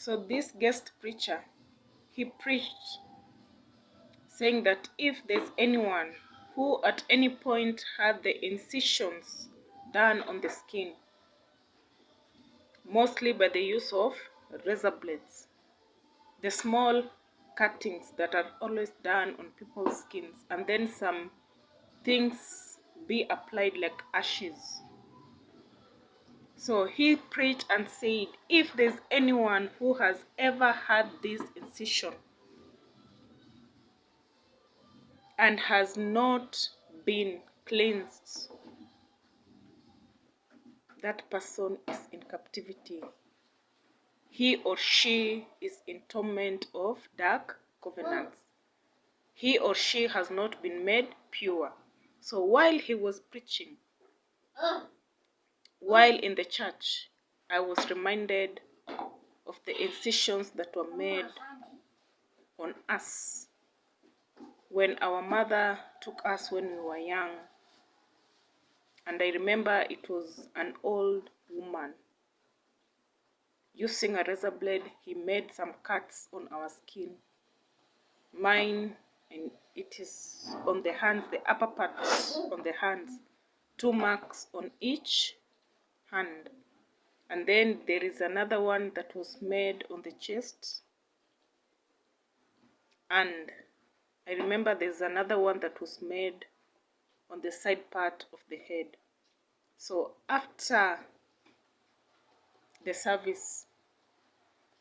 So this guest preacher, he preached saying that if there's anyone who at any point had the incisions done on the skin, mostly by the use of razor blades, the small cuttings that are always done on people's skins, and then some things be applied like ashes. So he preached and said, if there's anyone who has ever had this incision and has not been cleansed, that person is in captivity. He or she is in torment of dark covenants. He or she has not been made pure. So while he was preaching, while in the church, I was reminded of the incisions that were made on us when our mother took us when we were young. And I remember it was an old woman. Using a razor blade, he made some cuts on our skin. Mine, and it is on the hands, the upper part on the hands, 2 marks on each hand. And then there is another one that was made on the chest. And I remember there's another one that was made on the side part of the head. So after the service,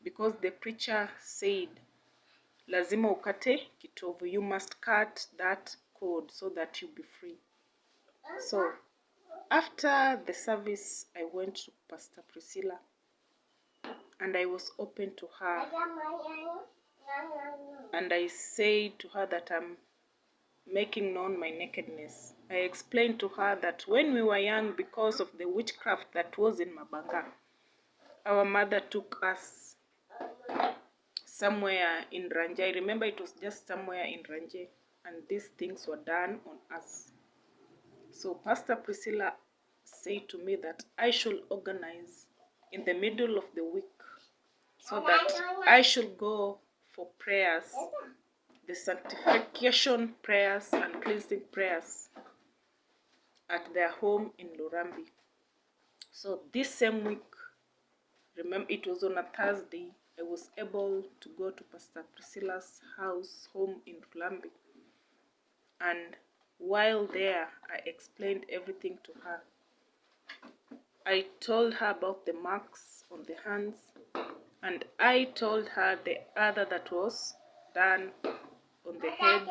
because the preacher said, lazima ukate kitovu, you must cut that cord so that you be free. So after the service, I went to Pastor Priscilla and I was open to her. And I said to her that I'm making known my nakedness. I explained to her that when we were young, because of the witchcraft that was in Mabanga, our mother took us somewhere in Ranje. I remember it was just somewhere in Ranje, and these things were done on us. So Pastor Priscilla said to me that I should organize in the middle of the week so that I should go for prayers, the sanctification prayers and cleansing prayers at their home in Lurambi. So this same week, remember it was on a Thursday, I was able to go to Pastor Priscilla's house, home in Lurambi. And while there, I explained everything to her. I told her about the marks on the hands, and I told her the other that was done on the head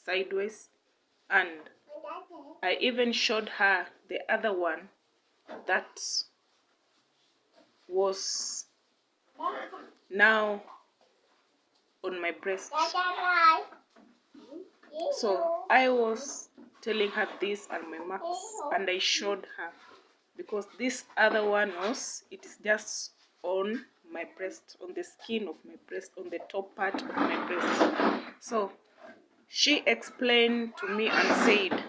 sideways, and I even showed her the other one that was now on my breast. So I was telling her this and my marks, and I showed her, because this other one it is just on my breast, on the skin of my breast, on the top part of my breast. So she explained to me and said,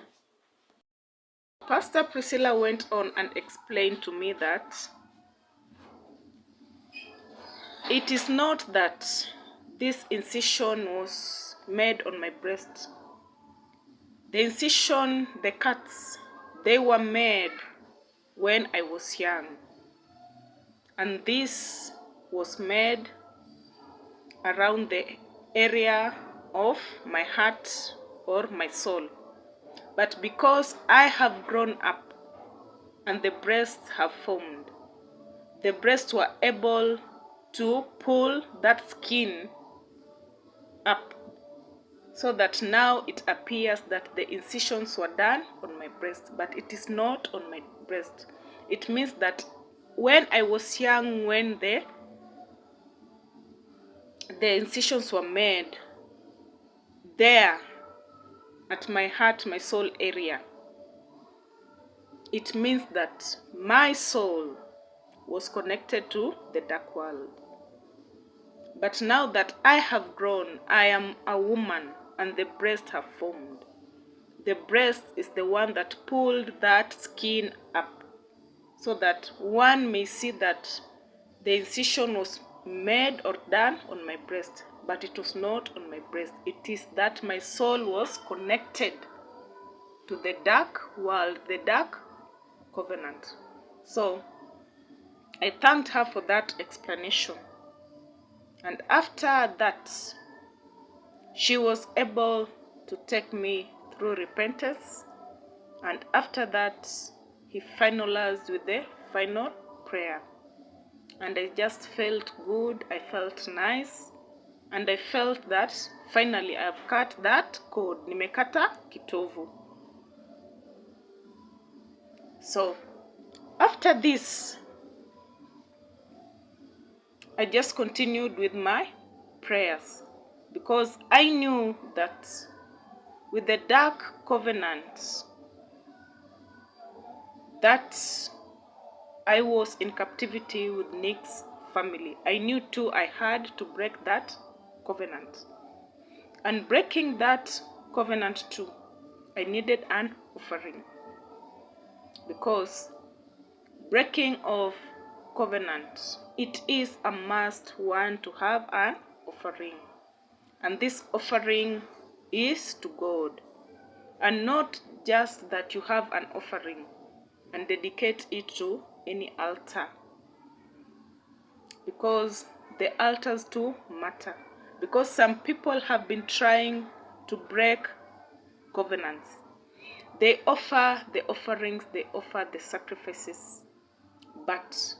Pastor Priscilla went on and explained to me that it is not that this incision was made on my breast. The incision, the cuts, they were made when I was young. And this was made around the area of my heart or my soul. But because I have grown up and the breasts have formed, the breasts were able to pull that skin up, so that now it appears that the incisions were done on my breast, but it is not on my breast. It means that when I was young, when the incisions were made there at my heart, my soul area, it means that my soul was connected to the dark world. But now that I have grown, I am a woman and the breasts have formed. The breast is the one that pulled that skin up, so that one may see that the incision was made or done on my breast, but it was not on my breast. It is that my soul was connected to the dark world, the dark covenant. So I thanked her for that explanation. And after that, she was able to take me through repentance. And after that, he finalized with the final prayer. And I just felt good, I felt nice, and I felt that finally I've cut that cord. Nimekata kitovu. So after this, I just continued with my prayers because I knew that with the dark covenant that I was in captivity with Nick's family, I knew too I had to break that covenant. And breaking that covenant too, I needed an offering. Because breaking of covenant, it is a must one to have an offering. And this offering is to God. And not just that you have an offering and dedicate it to any altar. Because the altars too matter. Because some people have been trying to break covenants. They offer the offerings, they offer the sacrifices, but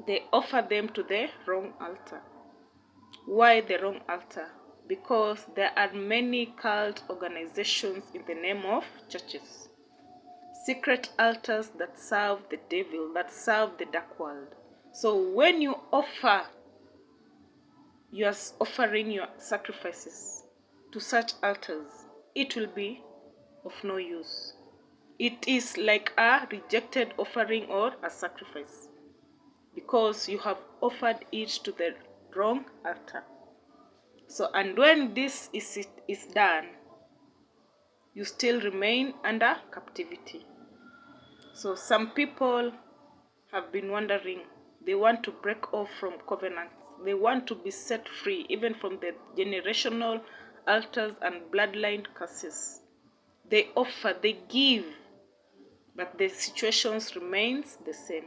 they offer them to the wrong altar. Why the wrong altar? Because there are many cult organizations in the name of churches. Secret altars that serve the devil, that serve the dark world. So when you you are offering your sacrifices to such altars, it will be of no use. It is like a rejected offering or a sacrifice because you have offered it to the wrong altar. So, and when this is done, you still remain under captivity. So some people have been wondering, they want to break off from covenants. They want to be set free even from the generational altars and bloodline curses. They offer, they give, but the situations remains the same.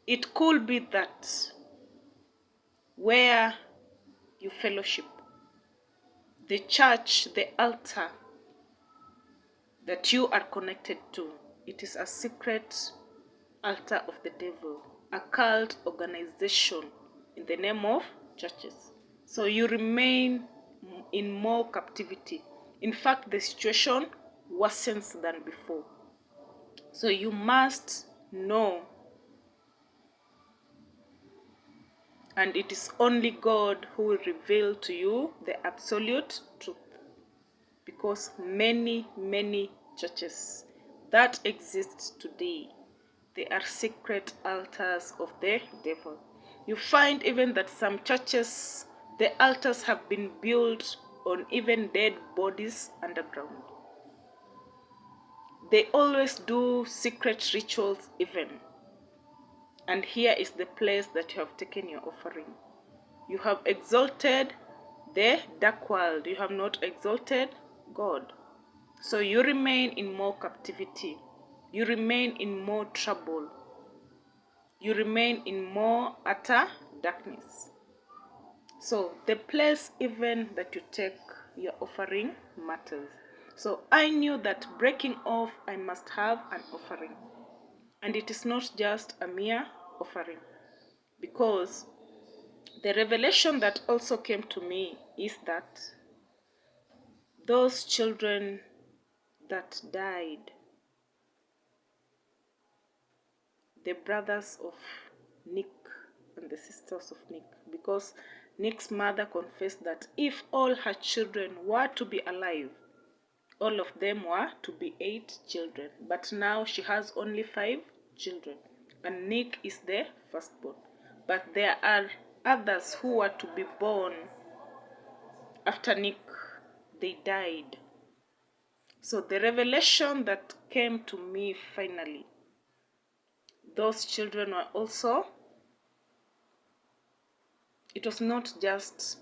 It could be that where you fellowship, the church, the altar that you are connected to, it is a secret altar of the devil, a cult organization in the name of churches. So you remain in more captivity. In fact, the situation worsens than before. So you must know, and it is only God who will reveal to you the absolute truth. Because many churches that exist today, they are secret altars of the devil. You find even that some churches, the altars have been built on even dead bodies underground. They always do secret rituals even. And here is the place that you have taken your offering. You have exalted the dark world. You have not exalted God. So you remain in more captivity. You remain in more trouble. You remain in more utter darkness. So the place even that you take your offering matters. So I knew that breaking off, I must have an offering. And it is not just a mere offering. Because the revelation that also came to me is that those children that died, the brothers of Nick and the sisters of Nick, because Nick's mother confessed that if all her children were to be alive, all of them were to be 8 children. But now she has only 5 children, and Nick is the firstborn. But there are others who were to be born after Nick. They died. So the revelation that came to me finally, those children were also It was not just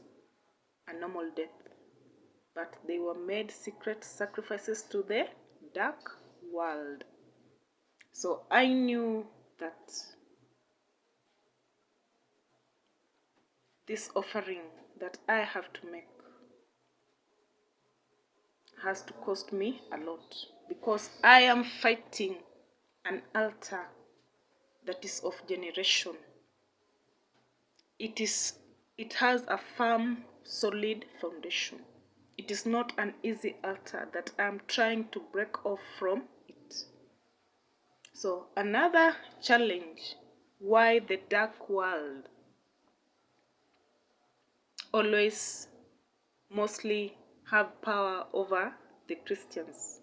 a normal death, but they were made secret sacrifices to the dark world. So I knew that this offering that I have to make has to cost me a lot, because I am fighting an altar that is of generation. It has a firm, solid foundation. It is not an easy altar that I'm trying to break off from it. So another challenge why the dark world always mostly have power over the Christians.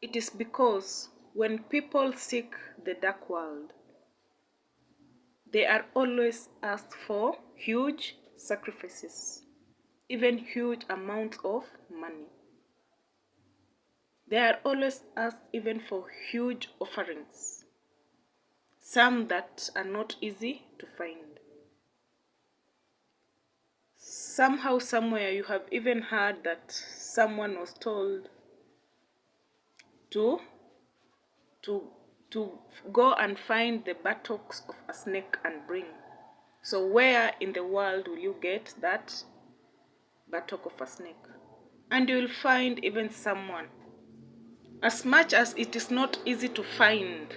It is because when people seek the dark world, they are always asked for huge sacrifices, even huge amounts of money. They are always asked even for huge offerings, some that are not easy to find. Somehow, somewhere, you have even heard that someone was told to to to go and find the buttocks of a snake and bring. So where in the world will you get that buttock of a snake? And you will find even someone, as much as it is not easy to find,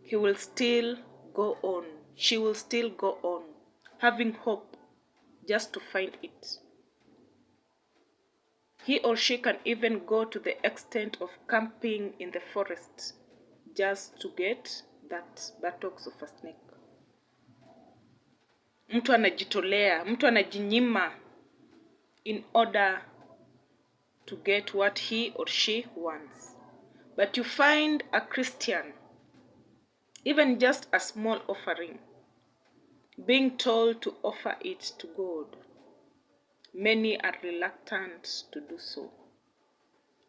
he will still go on, she will still go on, having hope just to find it. He or she can even go to the extent of camping in the forest just to get that buttocks of a snake. Mtu anajitolea, mtu anajinyima in order to get what he or she wants. But you find a Christian, even just a small offering, being told to offer it to God. Many are reluctant to do so.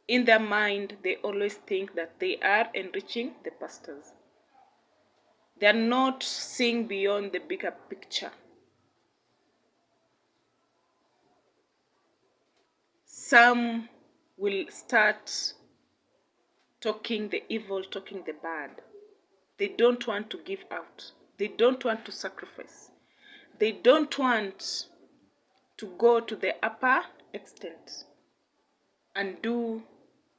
In their mind, they always think that they are enriching the pastors. They are not seeing beyond the bigger picture. Some will start talking the evil, talking the bad. They don't want to give out. They don't want to sacrifice. They don't want to go to the upper extent and do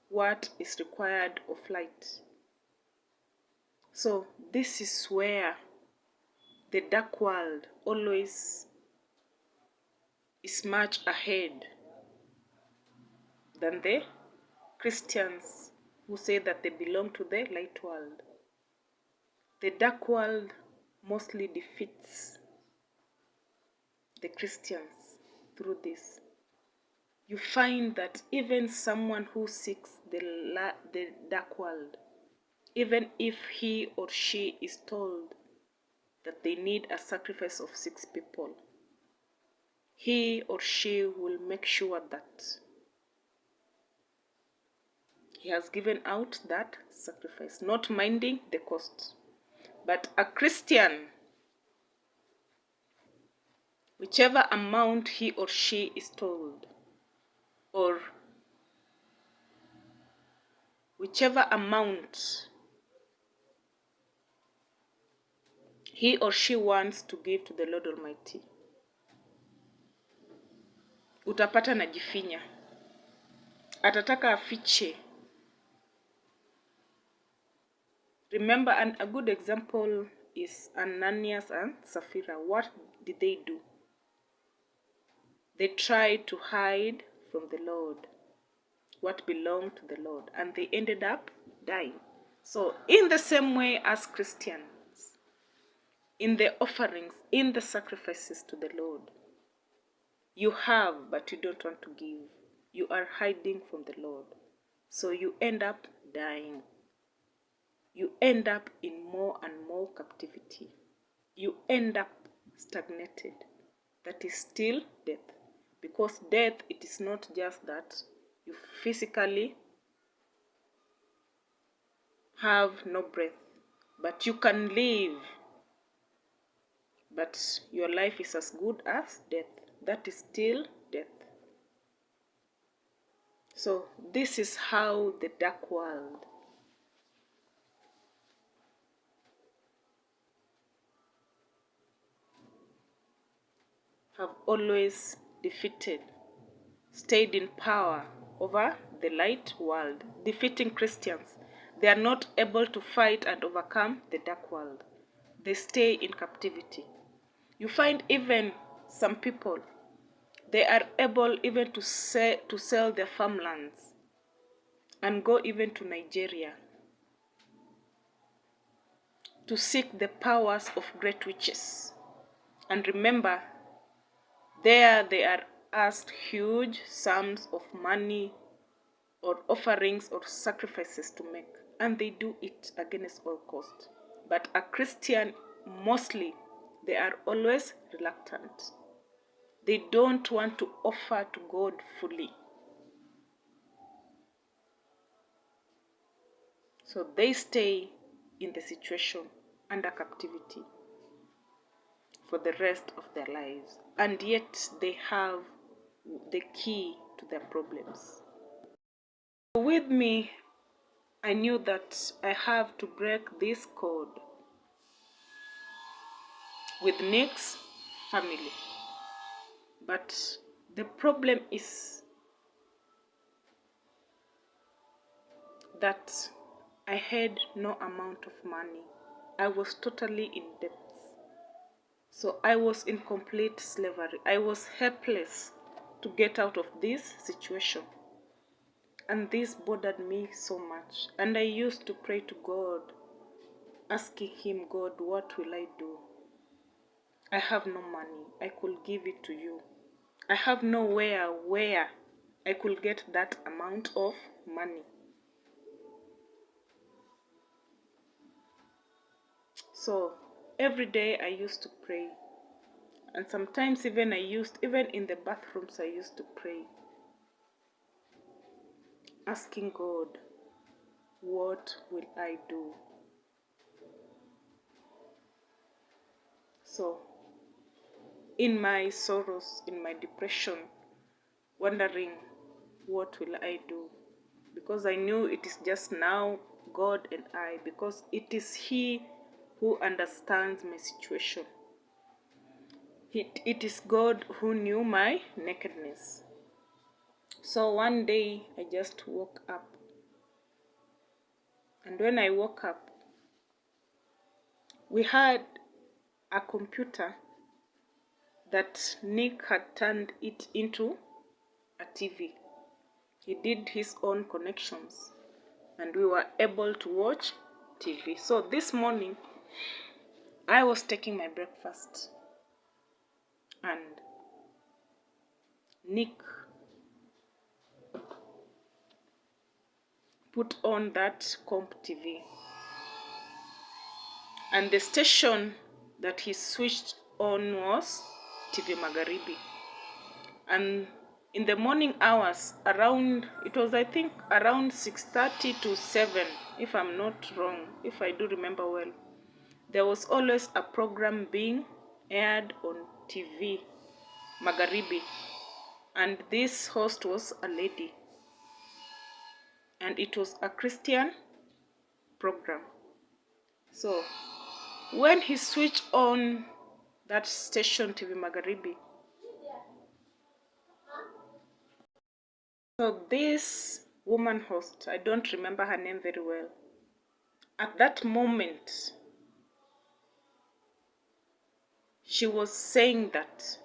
what is required of light. So this is where the dark world always is much ahead than the Christians who say that they belong to the light world. The dark world mostly defeats the Christians through this. You find that even someone who seeks the dark world, even if he or she is told that they need a sacrifice of 6 people, he or she will make sure that he has given out that sacrifice, not minding the cost. But a Christian, whichever amount he or she is told, or whichever amount he or she wants to give to the Lord Almighty, utapata najifinya, atataka afiche. Remember, a good example is Ananias and Sapphira. What did they do? They tried to hide from the Lord what belonged to the Lord, and they ended up dying. So in the same way as Christians, in the offerings, in the sacrifices to the Lord, you have, but you don't want to give. You are hiding from the Lord. So you end up dying. You end up in more and more captivity. You end up stagnated. That is still death. Because death, it is not just that you physically have no breath, but you can live, but your life is as good as death. That is still death. So this is how the dark world have always defeated, stayed in power over the light world, defeating Christians. They are not able to fight and overcome the dark world. They stay in captivity. You find even some people, they are able even to sell their farmlands and go even to Nigeria to seek the powers of great witches. And remember, there they are asked huge sums of money or offerings or sacrifices to make, and they do it against all cost. But a Christian, mostly, they are always reluctant. They don't want to offer to God fully. So they stay in the situation under captivity for the rest of their lives, and yet they have the key to their problems. With me, I knew that I have to break this code with Nick's family. But the problem is that I had no amount of money. I was totally in debt. So I was in complete slavery. I was helpless to get out of this situation. And this bothered me so much. And I used to pray to God, asking him, God, what will I do? I have no money. I could give it to you. I have nowhere where I could get that amount of money. So every day I used to pray. And sometimes even in the bathrooms, I used to pray, asking God, what will I do? So in my sorrows, in my depression, wondering, what will I do? Because I knew it is just now God and I, because it is He who understands my situation. It is God who knew my nakedness. So one day I just woke up. And when I woke up, we had a computer that Nick had turned it into a TV. He did his own connections and we were able to watch TV. So this morning, I was taking my breakfast and Nick put on that comp TV. And the station that he switched on was TV Magharibi. And in the morning hours, it was I think around 6:30 to 7, if I'm not wrong, if I do remember well, there was always a program being aired on TV Magharibi, and this host was a lady, and it was a Christian program. So when he switched on that station, TV Magharibi, so this woman host, I don't remember her name very well, at that moment she was saying that,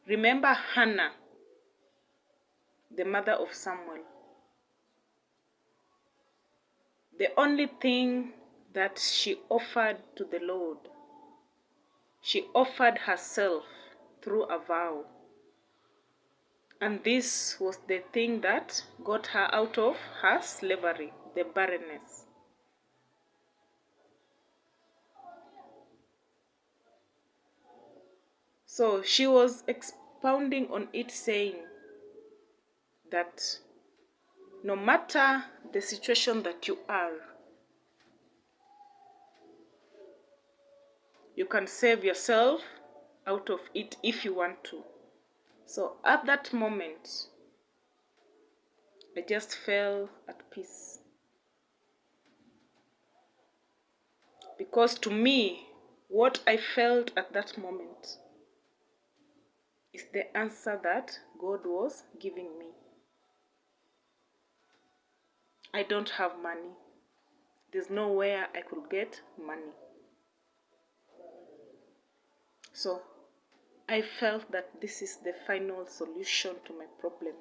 remember Hannah, the mother of Samuel, the only thing that she offered to the Lord, she offered herself through a vow. And this was the thing that got her out of her slavery, the barrenness. So she was expounding on it, saying that no matter the situation that you are, you can save yourself out of it if you want to. So at that moment, I just fell at peace. Because to me, what I felt at that moment is the answer that God was giving me. I don't have money. There's nowhere I could get money. So I felt that this is the final solution to my problem.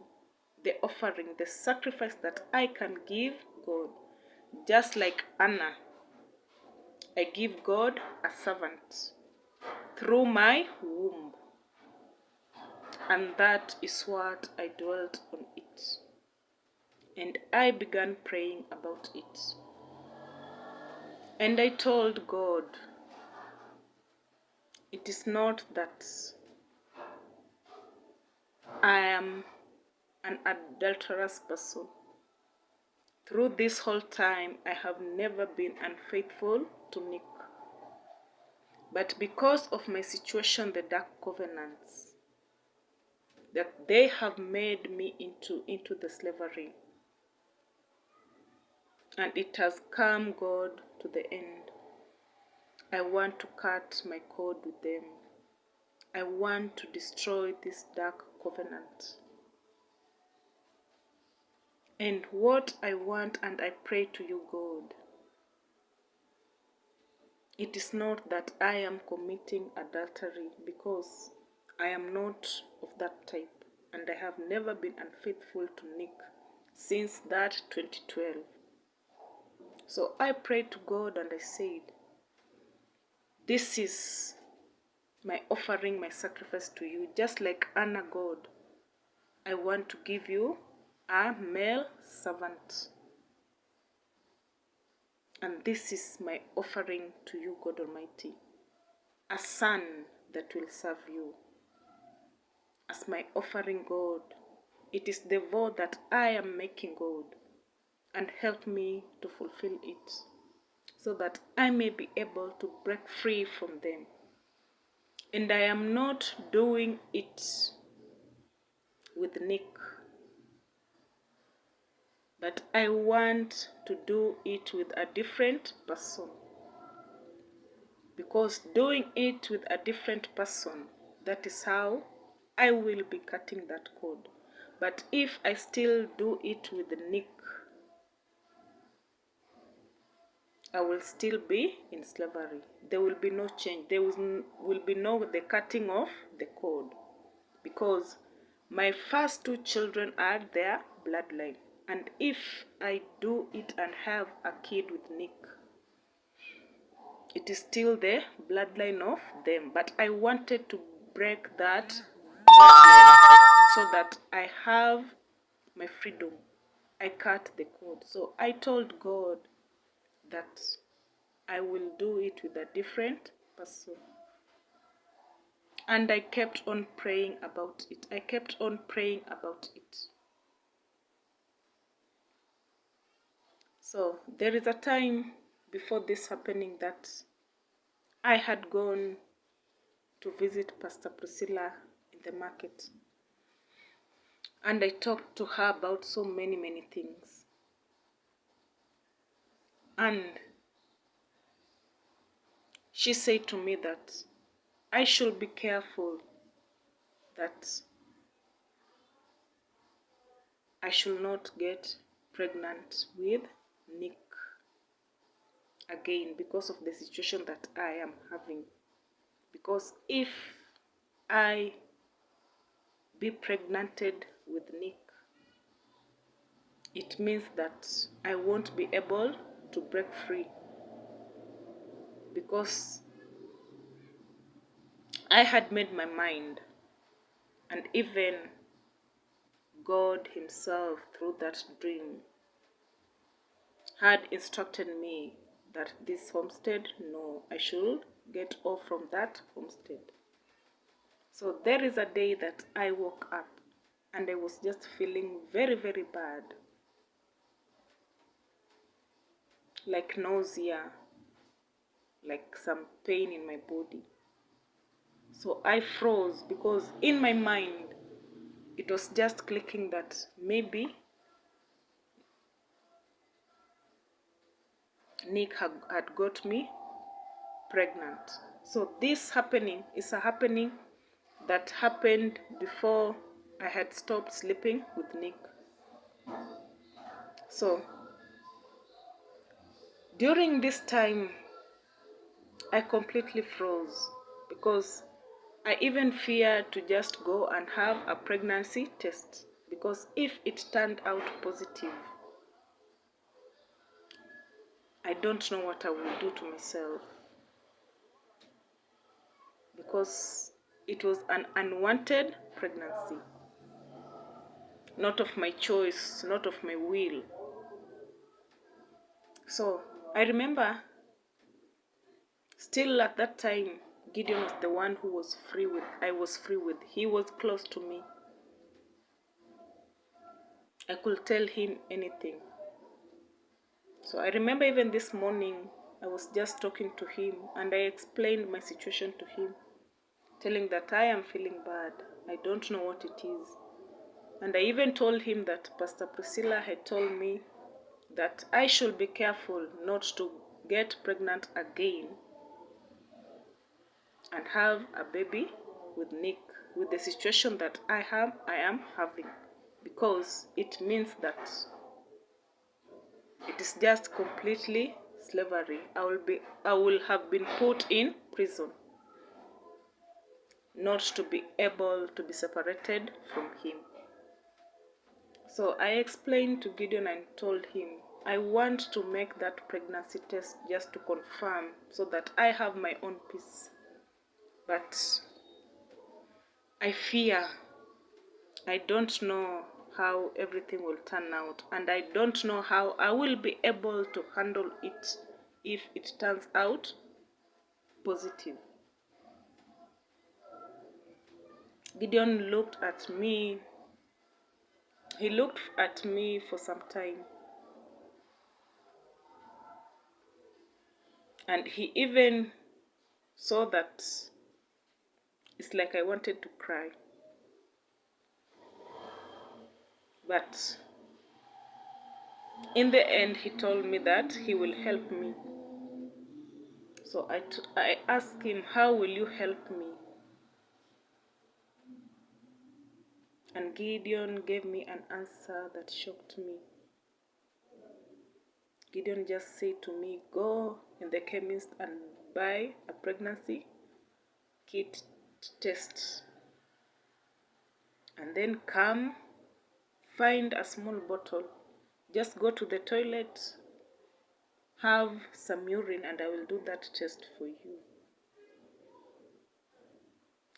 The offering, the sacrifice that I can give God. Just like Anna, I give God a servant through my womb. And that is what I dwelt on it. And I began praying about it. And I told God, it is not that I am an adulterous person. Through this whole time, I have never been unfaithful to Nick. But because of my situation, the dark covenants, that they have made me into the slavery. And it has come, God, to the end. I want to cut my cord with them. I want to destroy this dark covenant. And what I want and I pray to you, God, it is not that I am committing adultery, because I am not of that type. And I have never been unfaithful to Nick since that 2012. So I prayed to God and I said, this is my offering, my sacrifice to you. Just like Anna, God, I want to give you a male servant. And this is my offering to you, God Almighty. A son that will serve you. As my offering, God. It is the vow that I am making, God. And help me to fulfill it, so that I may be able to break free from them. And I am not doing it with Nick, but I want to do it with a different person. Because doing it with a different person, that is how I will be cutting that cord. But if I still do it with Nick, I will still be in slavery. There will be no change. There will be no the cutting of the cord. Because my first two children are their bloodline. And if I do it and have a kid with Nick, it is still the bloodline of them. But I wanted to break that bloodline so that I have my freedom. I cut the cord. So I told God that I will do it with a different person. And I kept on praying about it. I kept on praying about it. So there is a time before this happening that I had gone to visit Pastor Priscilla in the market. And I talked to her about so many things. And she said to me that I should be careful, that I should not get pregnant with Nick again because of the situation that I am having. Because if I be pregnanted with Nick, it means that I won't be able to break free, because I had made my mind, and even God himself through that dream had instructed me that this homestead, no, I should get off from that homestead. So there is a day that I woke up and I was just feeling very bad, like nausea, like some pain in my body. So I froze because in my mind it was just clicking that maybe Nick had got me pregnant. So this happening is a happening that happened before I had stopped sleeping with Nick. So during this time, I completely froze because I even feared to just go and have a pregnancy test, because if it turned out positive, I don't know what I will do to myself, because it was an unwanted pregnancy, not of my choice, not of my will. So I remember still at that time, Gideon was the one who was I was free with. He was close to me. I could tell him anything. So I remember even this morning, I was just talking to him and I explained my situation to him, telling that I am feeling bad. I don't know what it is. And I even told him that Pastor Priscilla had told me that I should be careful not to get pregnant again and have a baby with Nick, with the situation that I am having, because it means that it is just completely slavery. I will have been put in prison, not to be able to be separated from him. So I explained to Gideon and told him I want to make that pregnancy test just to confirm so that I have my own peace. But I fear, I don't know how everything will turn out, and I don't know how I will be able to handle it if it turns out positive. Gideon looked at me. He looked at me for some time, and he even saw that it's like I wanted to cry. But in the end, he told me that he will help me. So I asked him, how will you help me? And Gideon gave me an answer that shocked me. Gideon just said to me, go in the chemist and buy a pregnancy kit test. And then come, find a small bottle. Just go to the toilet, have some urine, and I will do that test for you.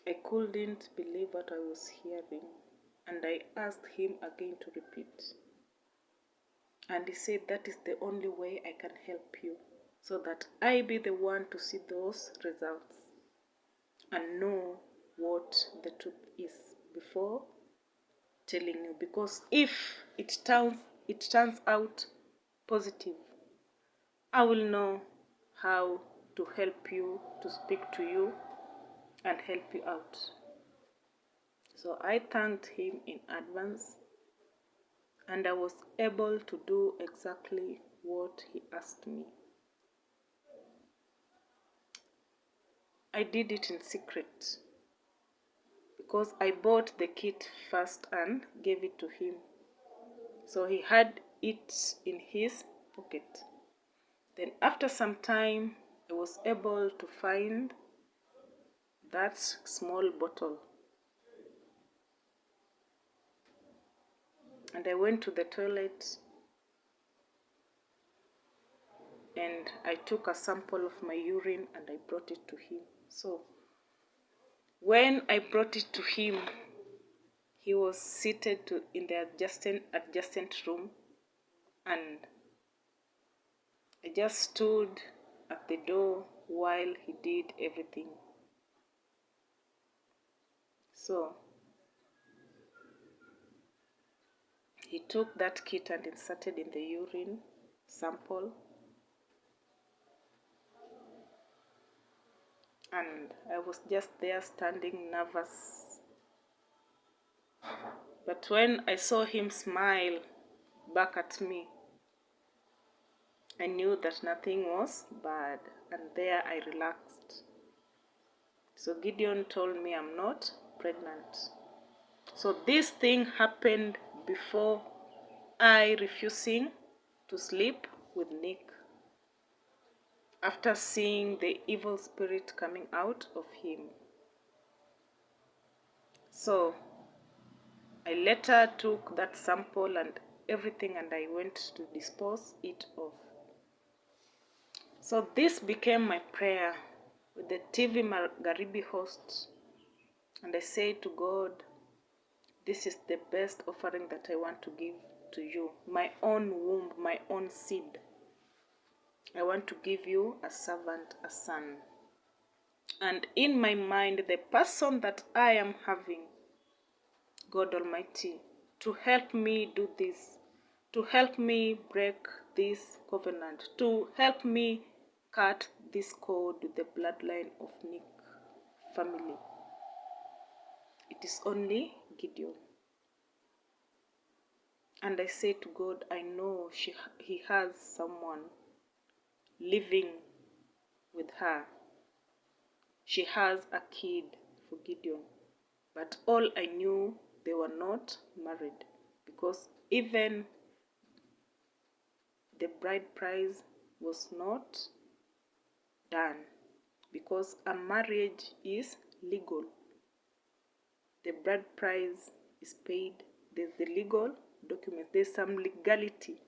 I couldn't believe what I was hearing, and I asked him again to repeat. And he said, that is the only way I can help you, so that I be the one to see those results and know what the truth is before telling you. Because if it turns out positive, I will know how to help you, to speak to you and help you out. So I thanked him in advance, and I was able to do exactly what he asked me. I did it in secret because I bought the kit first and gave it to him. So he had it in his pocket. Then after some time, I was able to find that small bottle. And I went to the toilet and I took a sample of my urine and I brought it to him. So when I brought it to him, he was seated in the adjacent room, and I just stood at the door while he did everything. So he took that kit and inserted in the urine sample. and I was just there standing nervous. But when I saw him smile back at me, I knew that nothing was bad, and there I relaxed. So Gideon told me I'm not pregnant. So this thing happened before I refusing to sleep with Nick, after seeing the evil spirit coming out of him. So I later took that sample and everything, and I went to dispose it off. So this became my prayer with the TV Magharibi host, and I said to God, this is the best offering that I want to give to you, my own womb, my own seed. I want to give you a servant, a son. And in my mind, the person that I am having, God Almighty, to help me do this, to help me break this covenant, to help me cut this cord with the bloodline of Nick family. It is only Gideon. And I say to God, I know he has someone living with her. She has a kid for Gideon. But all I knew, they were not married, because even the bride price was not done, because a marriage is legal. The bride price is paid. There's the legal documents. There's some legality.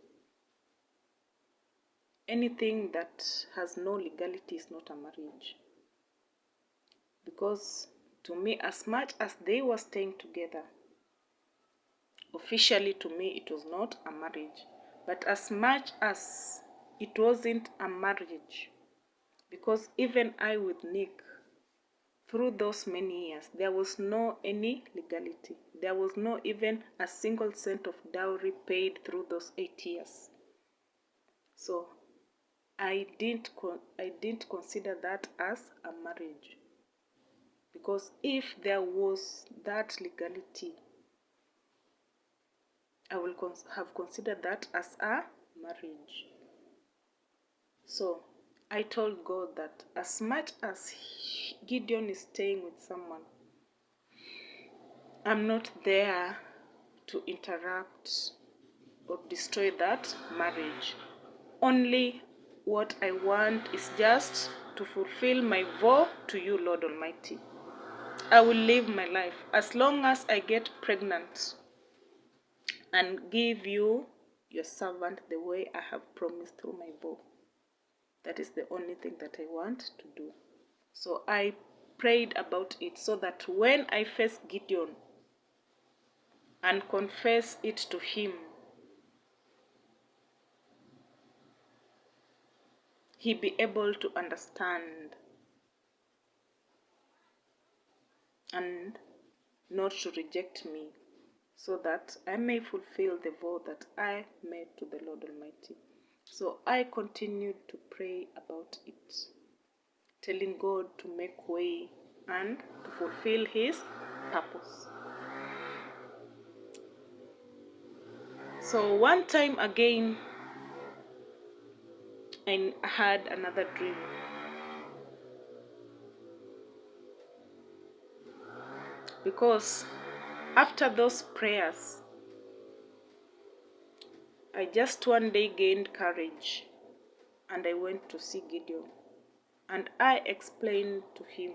Anything that has no legality is not a marriage. Because to me, as much as they were staying together, officially to me it was not a marriage. But as much as it wasn't a marriage, because even I with Nick, through those many years, there was no any legality. There was no even a single cent of dowry paid through those 8 years. So I didn't consider that as a marriage, because if there was that legality, I will have considered that as a marriage. So I told God that as much as Gideon is staying with someone, I'm not there to interrupt or destroy that marriage. Only what I want is just to fulfill my vow to you, Lord Almighty. I will live my life as long as I get pregnant and give you your servant the way I have promised through my vow. That is the only thing that I want to do. So I prayed about it, so that when I face Gideon and confess it to him, he be able to understand and not to reject me, so that I may fulfill the vow that I made to the Lord Almighty. So I continued to pray about it, telling God to make way and to fulfill his purpose. So one time again, I had another dream. Because after those prayers, I just one day gained courage, and I went to see Gideon. And I explained to him,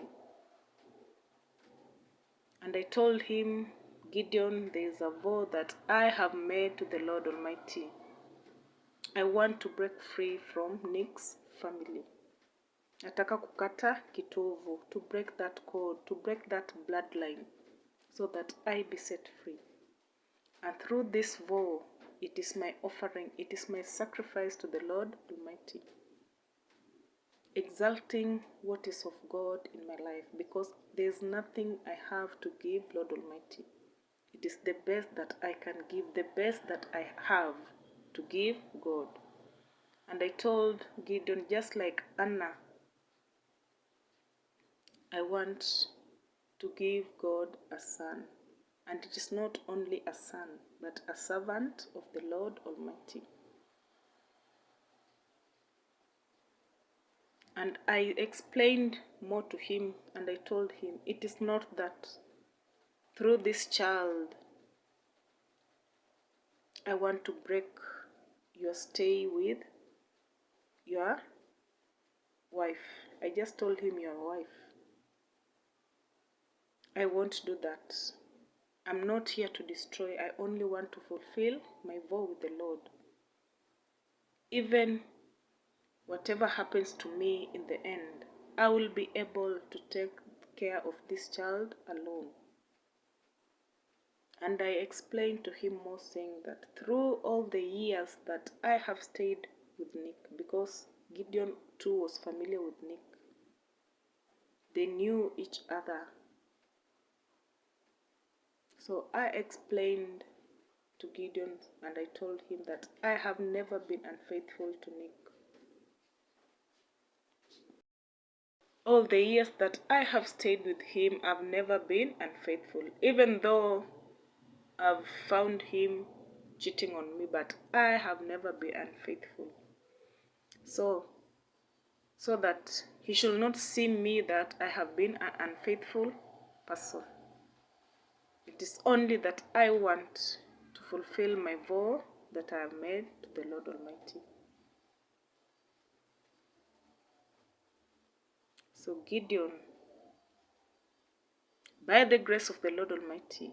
and I told him, Gideon, there is a vow that I have made to the Lord Almighty. I want to break free from Nick's family. Nataka kukata kitovu, to break that code, to break that bloodline, so that I be set free. And through this vow, it is my offering, it is my sacrifice to the Lord Almighty, exalting what is of God in my life, because there is nothing I have to give Lord Almighty. It is the best that I can give, the best that I have to give God. And I told Gideon, just like Anna I want to give God a son, and it is not only a son, but a servant of the Lord Almighty. And I explained more to him, and I told him, it is not that through this child I want to break your stay with your wife. I just told him, your wife. I won't do that. I'm not here to destroy. I only want to fulfill my vow with the Lord. Even whatever happens to me in the end, I will be able to take care of this child alone. And I explained to him more, saying that through all the years that I have stayed with Nick, because Gideon too was familiar with Nick, they knew each other. So I explained to Gideon, and I told him that I have never been unfaithful to Nick. All the years that I have stayed with him, I've never been unfaithful, even though I've found him cheating on me, but I have never been unfaithful. So that he should not see me that I have been an unfaithful person. It is only that I want to fulfill my vow that I have made to the Lord Almighty. So Gideon, by the grace of the Lord Almighty,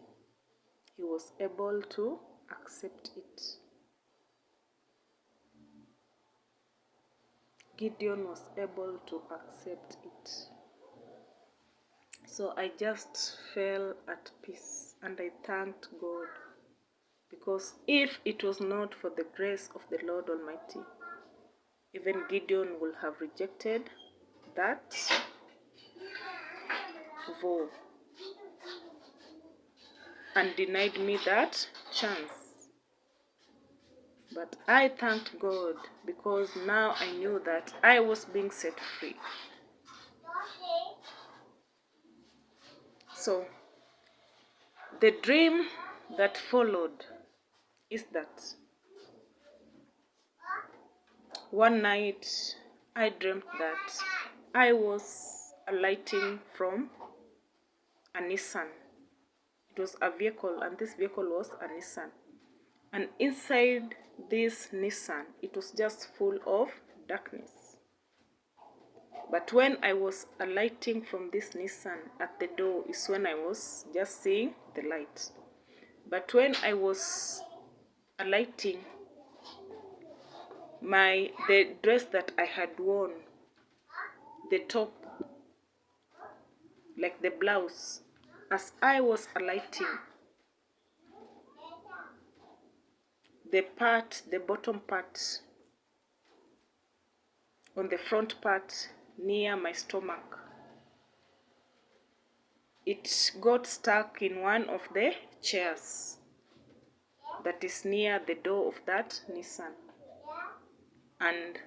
he was able to accept it. Gideon was able to accept it. So I just fell at peace, and I thanked God, because if it was not for the grace of the Lord Almighty, even Gideon would have rejected that vow and denied me that chance. But I thanked God, because now I knew that I was being set free. So the dream that followed is that one night I dreamt that I was alighting from a Nissan. It was a vehicle, and this vehicle was a Nissan. And inside this Nissan, it was just full of darkness. But when I was alighting from this Nissan, at the door is when I was just seeing the light. But when I was alighting, the dress that I had worn, the top, like the blouse, as I was alighting, the bottom part, on the front part near my stomach, it got stuck in one of the chairs that is near the door of that Nissan, and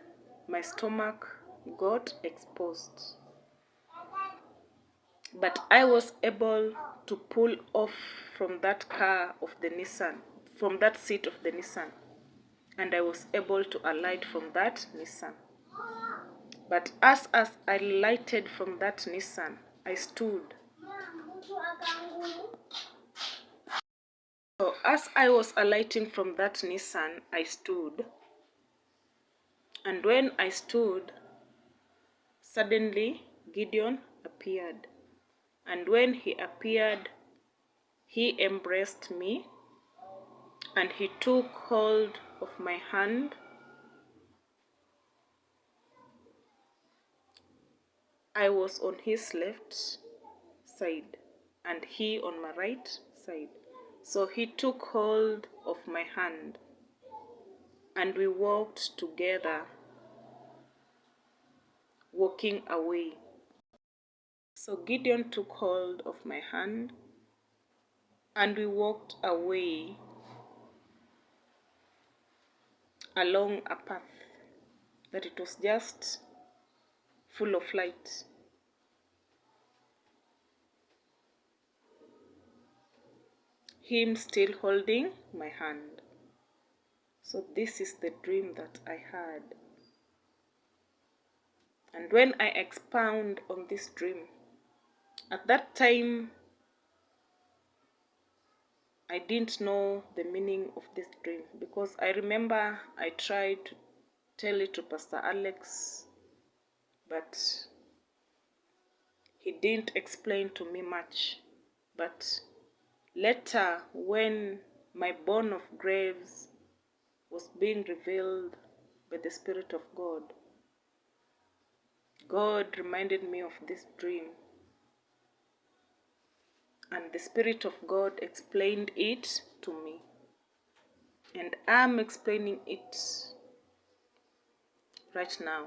my stomach got exposed. But I was able to pull off from that car of the Nissan, from that seat of the Nissan, and I was able to alight from that Nissan. But as I alighted from that Nissan, I stood. So as I was alighting from that Nissan, I stood. And when I stood, suddenly Gideon appeared. And when he appeared, he embraced me, and he took hold of my hand. I was on his left side, and he on my right side. So he took hold of my hand, and we walked together, walking away. So Gideon took hold of my hand, and we walked away along a path that it was just full of light. him still holding my hand. So this is the dream that I had. And when I expound on this dream, at that time, I didn't know the meaning of this dream, because I remember I tried to tell it to Pastor Alex, but he didn't explain to me much. But later, when my bone of graves was being revealed by the Spirit of God, God reminded me of this dream, and the Spirit of God explained it to me, and I'm explaining it right now.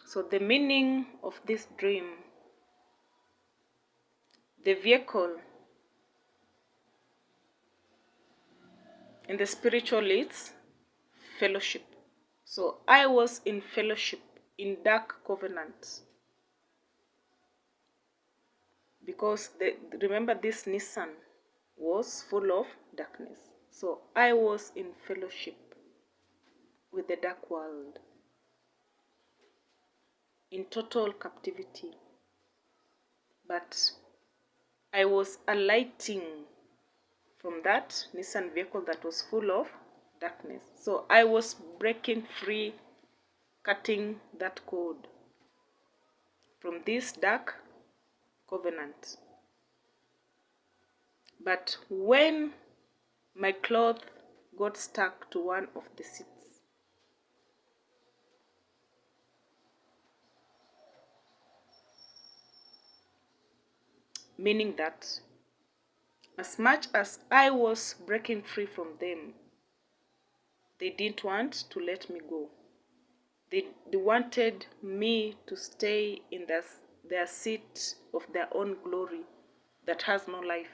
So the meaning of this dream, the vehicle in the spiritual is fellowship. So I was in fellowship, in dark covenant, because remember, this Nissan was full of darkness. So I was in fellowship with the dark world, in total captivity. But I was alighting from that Nissan vehicle that was full of darkness. So I was breaking free, cutting that code from this dark covenant. But when my cloth got stuck to one of the seats, meaning that as much as I was breaking free from them, they didn't want to let me go. They wanted me to stay in their seat of their own glory that has no life,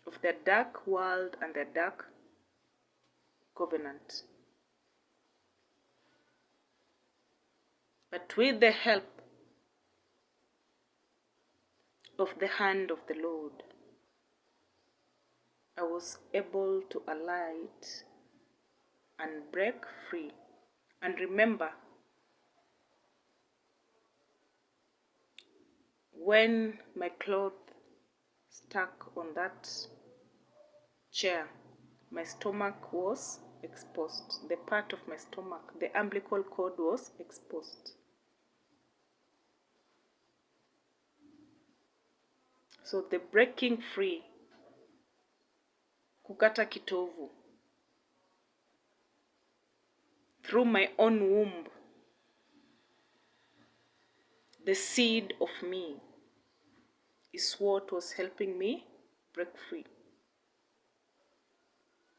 of their dark world and their dark covenant. But with the help of the hand of the Lord, I was able to alight and break free. And remember, when my cloth stuck on that chair, my stomach was exposed. The part of my stomach, the umbilical cord, was exposed. So the breaking free, kukata kitovu, through my own womb, the seed of me, is what was helping me break free.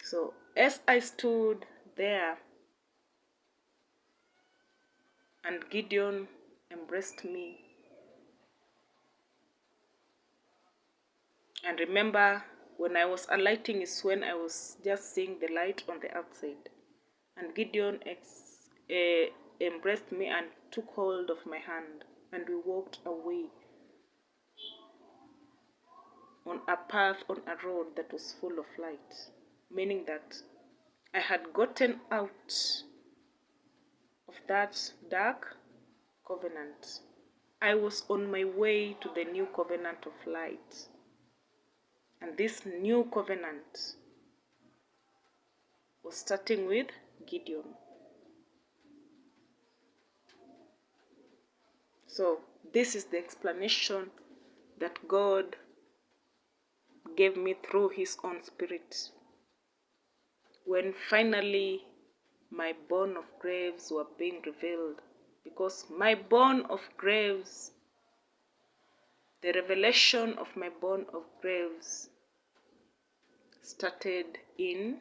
So as I stood there and Gideon embraced me, and remember, when I was alighting is when I was just seeing the light on the outside, and Gideon embraced me and took hold of my hand, and we walked away on a path, on a road that was full of light, meaning that I had gotten out of that dark covenant. I was on my way to the new covenant of light. And this new covenant was starting with Gideon. So this is the explanation that God gave me through his own Spirit. When finally my bone of graves were being revealed, because my bone of graves, the revelation of my bone of graves started in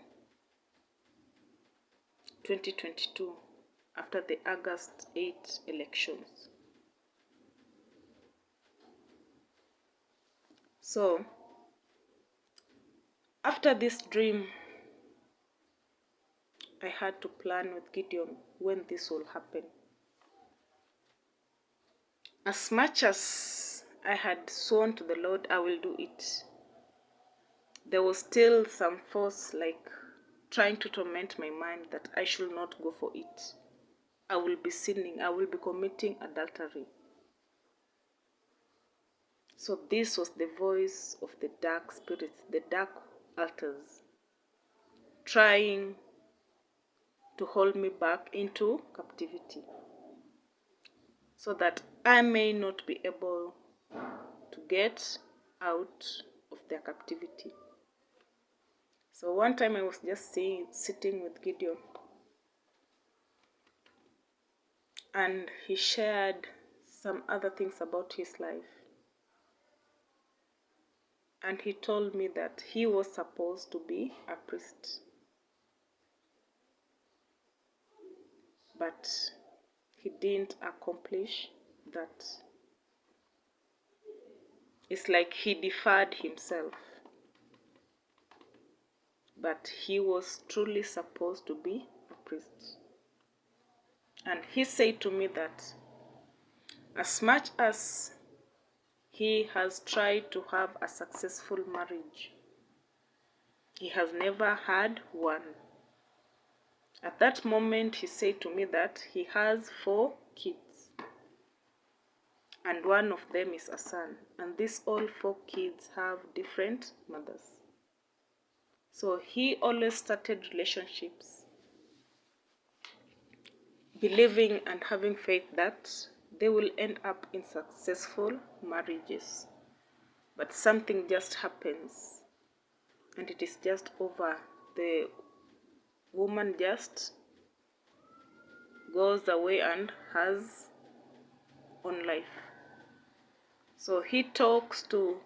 2022 after the August 8 elections. So after this dream, I had to plan with Gideon when this will happen. As much as I had sworn to the Lord I will do it, there was still some force like trying to torment my mind that I should not go for it. I will be sinning, I will be committing adultery. So this was the voice of the dark spirits, the dark altars, trying to hold me back into captivity so that I may not be able to get out of their captivity. So one time I was just sitting with Gideon, and he shared some other things about his life. And he told me that he was supposed to be a priest, but he didn't accomplish that. It's like he deferred himself, but he was truly supposed to be a priest. And he said to me that as much as he has tried to have a successful marriage, he has never had one. At that moment, he said to me that he has 4 kids, and one of them is a son, and these all 4 kids have different mothers. So he always started relationships believing and having faith that they will end up in successful marriages. But something just happens and it is just over. The woman just goes away and has own life. So he talks to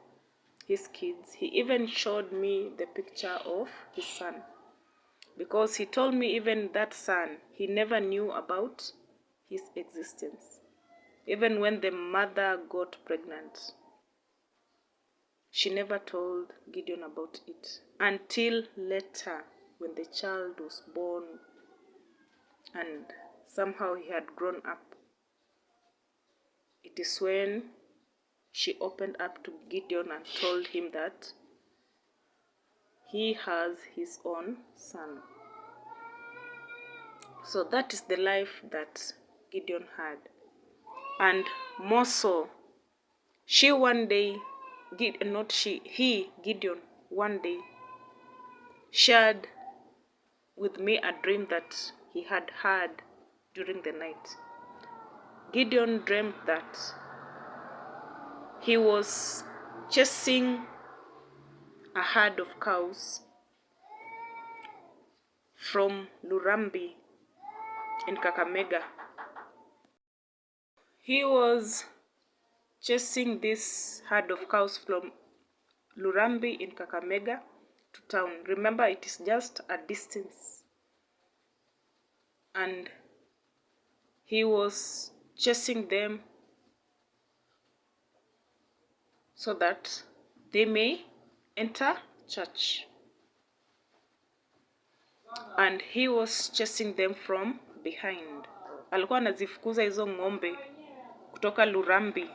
his kids. He even showed me the picture of his son, because he told me even that son, he never knew about his existence. Even when the mother got pregnant, she never told Gideon about it until later when the child was born and somehow he had grown up. It is when she opened up to Gideon and told him that he has his own son. So that is the life that Gideon had. And more so, Gideon one day shared with me a dream that he had during the night. Gideon dreamed that he was chasing a herd of cows from Lurambi in Kakamega. He was chasing this herd of cows from Lurambi in Kakamega to town. Remember, it is just a distance. And he was chasing them so that they may enter church. And he was chasing them from behind. Alikuwa anazifukuza hizo ng'ombe kutoka Lurambi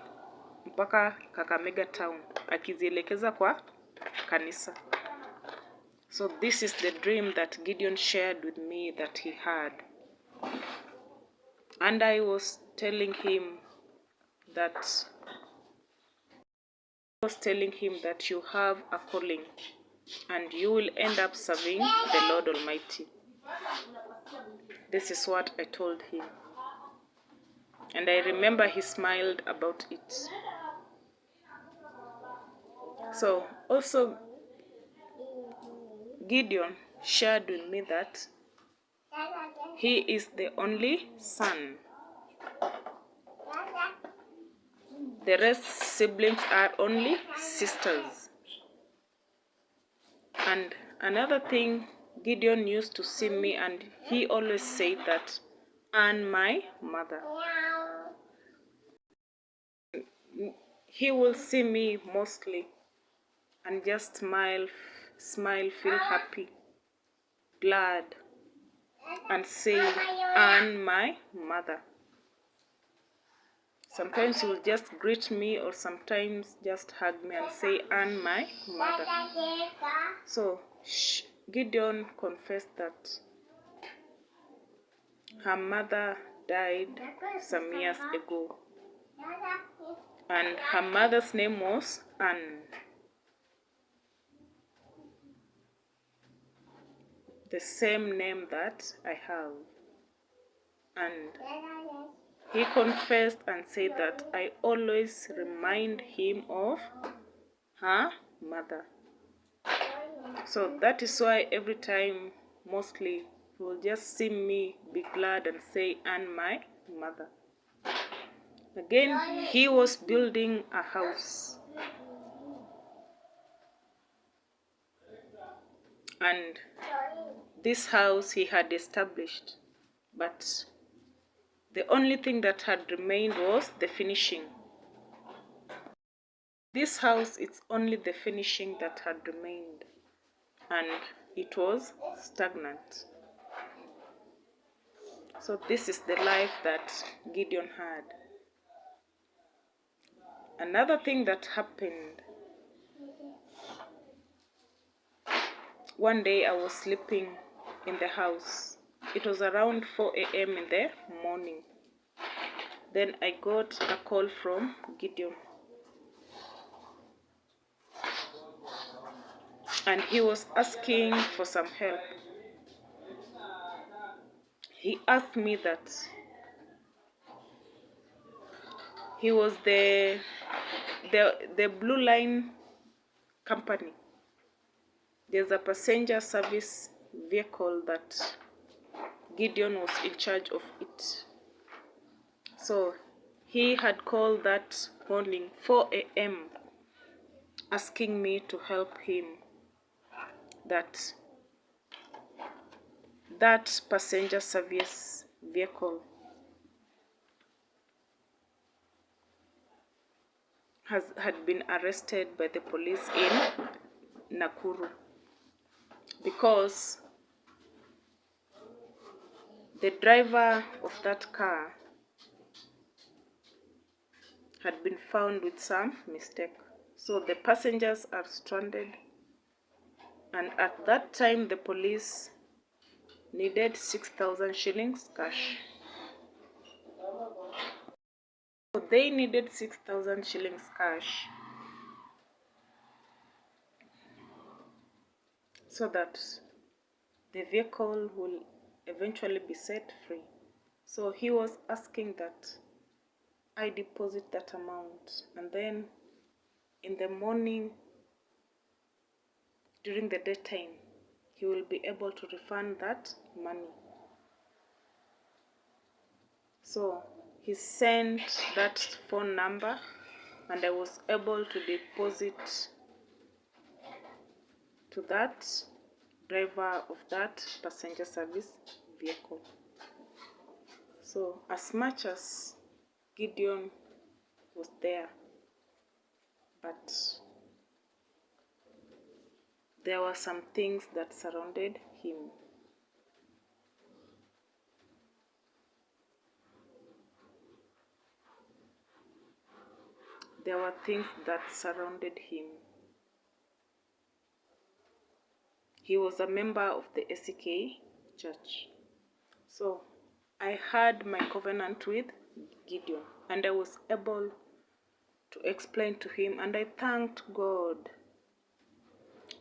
mpaka Kakamega town akizielekeza kwa kanisa. So this is the dream that Gideon shared with me that he had. And I was telling him that you have a calling and you will end up serving the Lord Almighty. This is what I told him. And I remember he smiled about it. So also Gideon shared with me that he is the only son. The rest siblings are only sisters. And another thing, Gideon used to see me and he always said that, and my mother. He will see me mostly and just smile, feel happy, glad, and say, and my mother. Sometimes he will just greet me, or sometimes just hug me and say, "Anne, my mother." So Gideon confessed that her mother died some years ago, and her mother's name was Anne. The same name that I have. And he confessed and said that I always remind him of her mother. So that is why every time, mostly, he will just see me, be glad and say, "And my mother." Again, he was building a house. And this house he had established. But the only thing that had remained was the finishing. This house, it's only the finishing that had remained, and it was stagnant. So this is the life that Gideon had. Another thing that happened, one day I was sleeping in the house. It was around 4 a.m. in the morning. Then I got a call from Gideon. And he was asking for some help. He asked me that he was the Blue Line company. There's a passenger service vehicle that Gideon was in charge of it. So he had called that morning, 4 a.m., asking me to help him. That passenger service vehicle had been arrested by the police in Nakuru, because the driver of that car had been found with some mistake. So the passengers are stranded, and at that time the police needed 6,000 shillings cash. So they needed 6,000 shillings cash so that the vehicle will eventually be set free. So he was asking that I deposit that amount, and then in the morning, during the daytime, he will be able to refund that money. So he sent that phone number, and I was able to deposit to that driver of that passenger service vehicle. So as much as Gideon was there, but there were some things that surrounded him. There were things that surrounded him. He was a member of the ACK church. So I had my covenant with Gideon, and I was able to explain to him, and I thanked God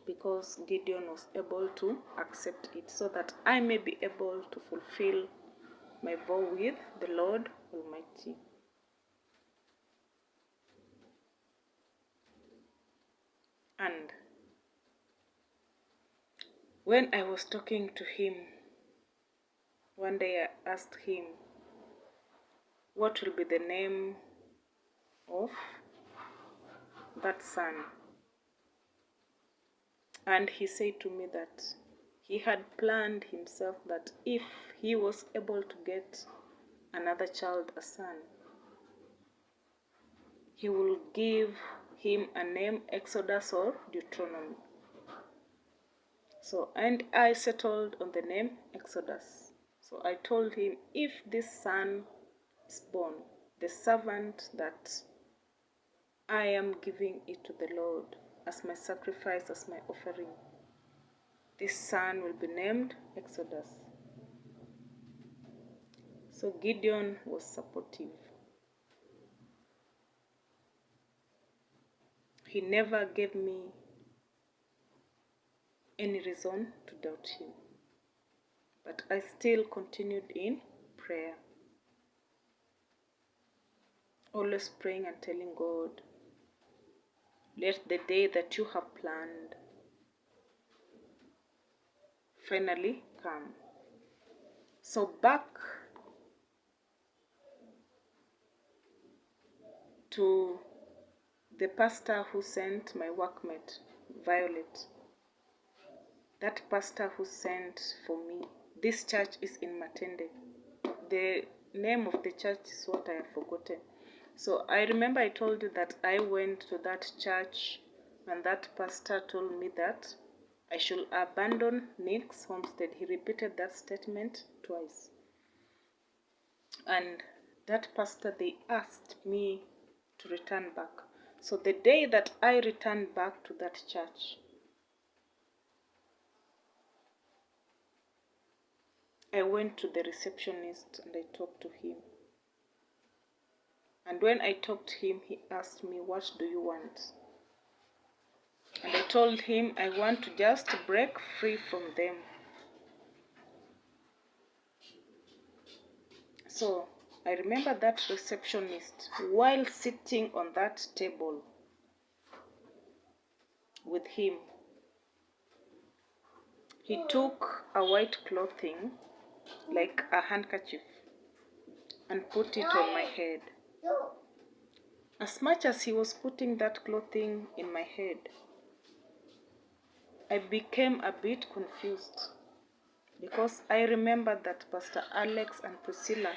because Gideon was able to accept it, so that I may be able to fulfill my vow with the Lord Almighty. And when I was talking to him, one day I asked him, what will be the name of that son? And he said to me that he had planned himself that if he was able to get another child, a son, he will give him a name, Exodus or Deuteronomy. So, and I settled on the name Exodus. So I told him, if this son is born, the servant that I am giving it to the Lord as my sacrifice, as my offering. This son will be named Exodus. So Gideon was supportive. He never gave me any reason to doubt him. But I still continued in prayer. Always praying and telling God, let the day that you have planned finally come. So back to the pastor who sent my workmate, Violet. That pastor who sent for me. This church is in Matende. The name of the church is what I have forgotten. So I remember I told you that I went to that church and that pastor told me that I should abandon Nick's homestead. He repeated that statement twice. And that pastor, they asked me to return back. So the day that I returned back to that church, I went to the receptionist and I talked to him. And when I talked to him, he asked me, what do you want? And I told him I want to just break free from them. So I remember that receptionist, while sitting on that table with him, he took a white clothing, like a handkerchief, and put it on my head. As much as he was putting that clothing in my head, I became a bit confused because I remember that Pastor Alex and Priscilla,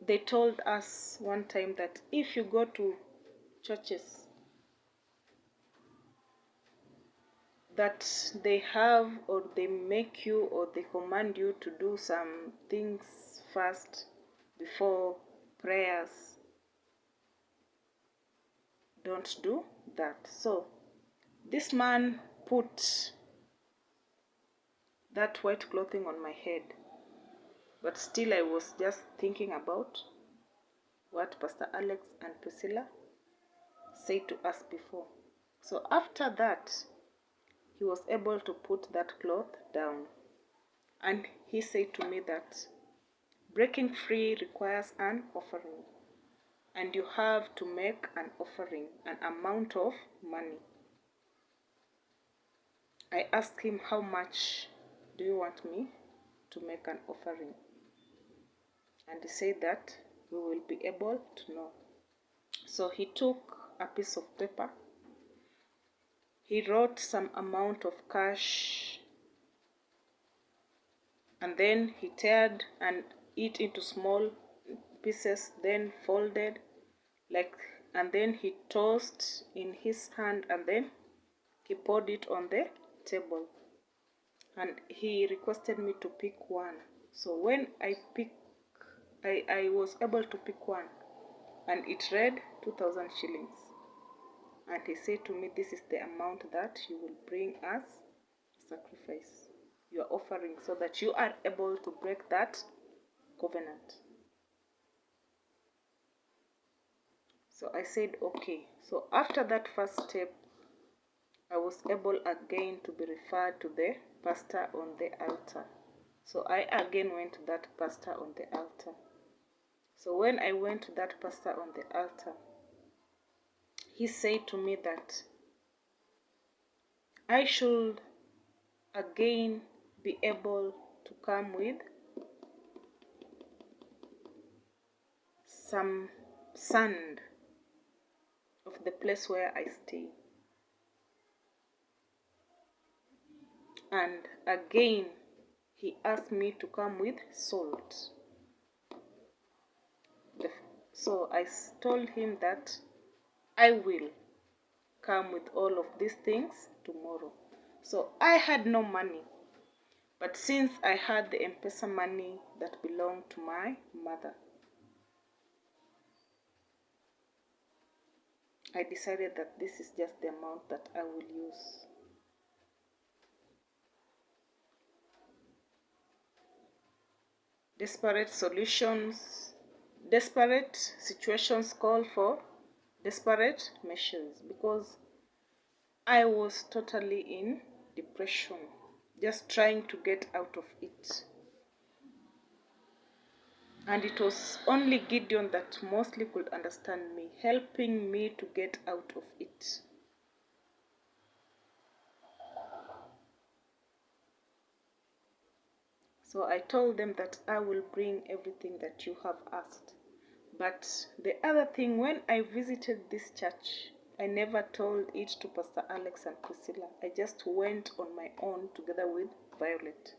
they told us one time that if you go to churches that they have or they make you or they command you to do some things first before prayers, don't do that. So this man put that white clothing on my head, but still I was just thinking about what Pastor Alex and Priscilla said to us before. So after that, he was able to put that cloth down, and he said to me that breaking free requires an offering, and you have to make an offering, an amount of money. I asked him, how much do you want me to make an offering? And he said that we will be able to know. So he took a piece of paper. He wrote some amount of cash, and then he teared and it into small pieces, then folded, and then he tossed in his hand, and then he poured it on the table. And he requested me to pick one. So when I was able to pick one, and it read 2,000 shillings. And he said to me, this is the amount that you will bring as sacrifice, your offering, so that you are able to break that covenant. So I said, okay. So after that first step, I was able again to be referred to the pastor on the altar. So I again went to that pastor on the altar. So when I went to that pastor on the altar, he said to me that I should again be able to come with some sand of the place where I stay. And again, he asked me to come with salt. So I told him that I will come with all of these things tomorrow. So I had no money, but since I had the M-Pesa money that belonged to my mother, I decided that this is just the amount that I will use. Desperate situations call for desperate measures, because I was totally in depression, just trying to get out of it. And it was only Gideon that mostly could understand me, helping me to get out of it. So I told them that I will bring everything that you have asked. But the other thing, when I visited this church, I never told it to Pastor Alex and Priscilla. I just went on my own together with Violet.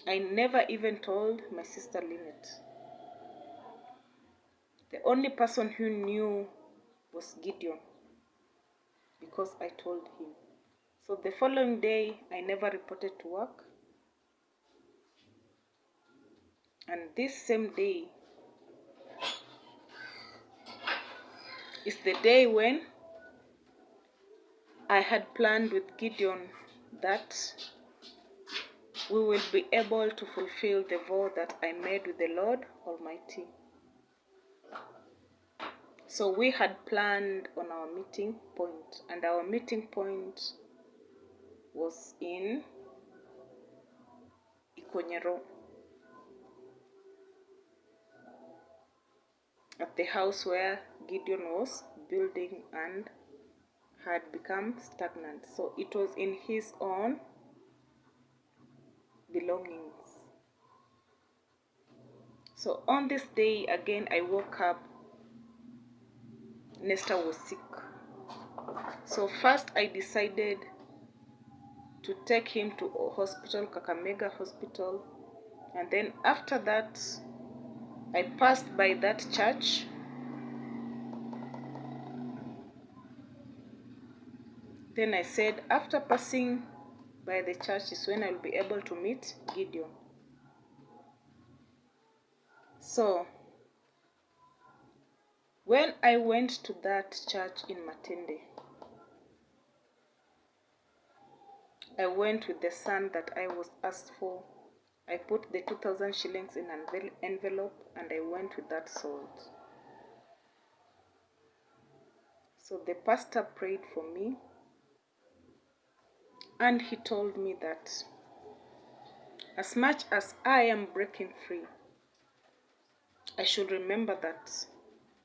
I never even told my sister Lynette. The only person who knew was Gideon, because I told him. So the following day, I never reported to work. And this same day is the day when I had planned with Gideon that we will be able to fulfill the vow that I made with the Lord Almighty. So we had planned on our meeting point, and our meeting point was in Ikonyero, at the house where Gideon was building and had become stagnant. So it was in his own belongings. So on this day again, I woke up, Nesta was sick. So first I decided to take him to a hospital, Kakamega Hospital, and then after that I passed by that church. Then I said after passing by the church is when I'll be able to meet Gideon. So when I went to that church in Matende, I went with the sand that I was asked for. I put the 2,000 shillings in an envelope and I went with that salt. So the pastor prayed for me, and he told me that as much as I am breaking free, I should remember that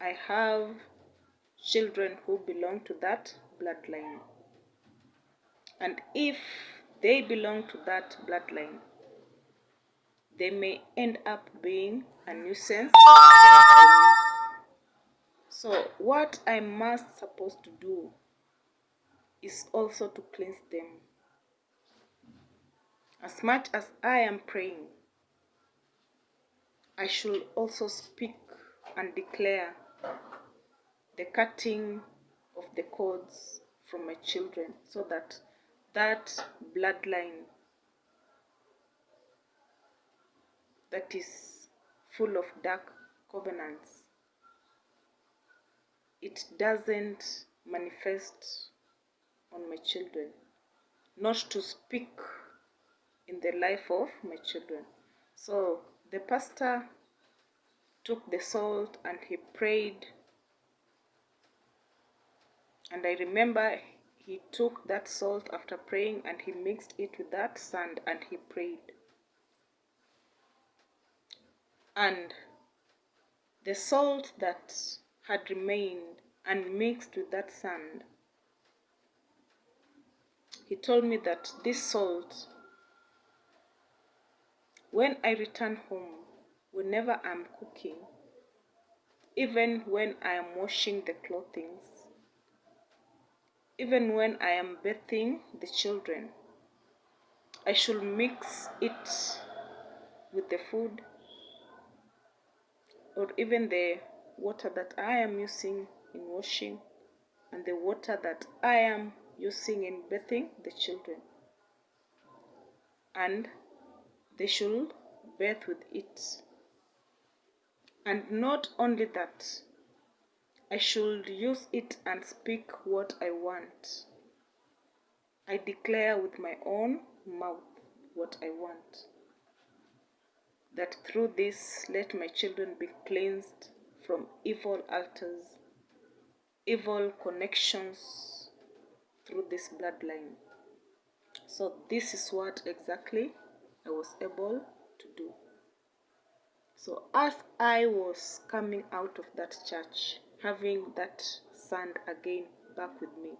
I have children who belong to that bloodline. And if they belong to that bloodline, they may end up being a nuisance for me. So what I must supposed to do is also to cleanse them. As much as I am praying, I should also speak and declare the cutting of the cords from my children, so that that bloodline that is full of dark covenants, it doesn't manifest on my children, not to speak in the life of my children. So the pastor took the salt and he prayed, and I remember he took that salt after praying and he mixed it with that sand and he prayed. And the salt that had remained and mixed with that sand, he told me that this salt, when I return home, whenever I'm cooking, even when I am washing the clothings, even when I am bathing the children, I should mix it with the food, or even the water that I am using in washing and the water that I am using in bathing the children. And they should bathe with it. And not only that, I should use it and speak what I want. I declare with my own mouth what I want. That through this, let my children be cleansed from evil altars, evil connections through this bloodline. So this is what exactly I was able to do. So as I was coming out of that church, having that sand again back with me,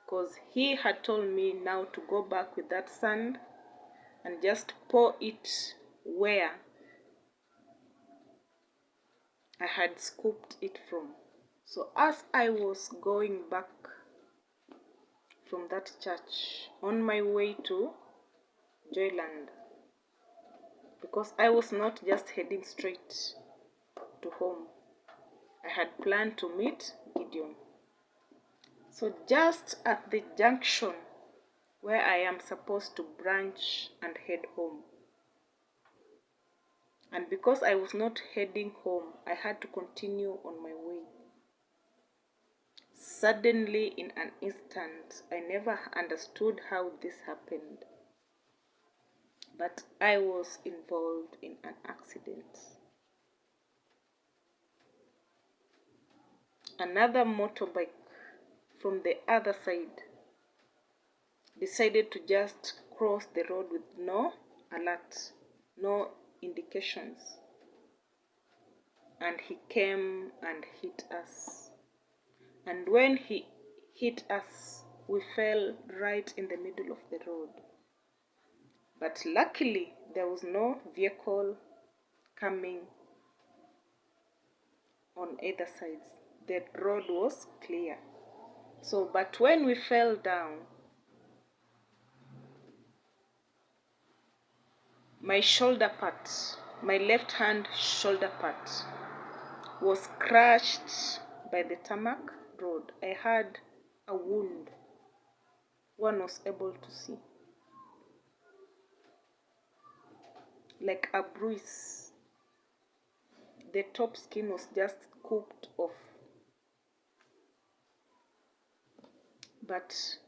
because he had told me now to go back with that sand and just pour it where I had scooped it from. So as I was going back from that church on my way to Joyland, because I was not just heading straight to home, I had planned to meet Gideon. So just at the junction where I am supposed to branch and head home, and because I was not heading home, I had to continue on my way. Suddenly, in an instant, I never understood how this happened, but I was involved in an accident. Another motorbike from the other side decided to just cross the road with no alert, no indications, and he came and hit us. And when he hit us, we fell right in the middle of the road. But luckily, there was no vehicle coming on either sides. The road was clear. So, but when we fell down, my shoulder part, my left hand shoulder part, was crushed by the tarmac road. I had a wound one was able to see, like a bruise. The top skin was just scooped off. But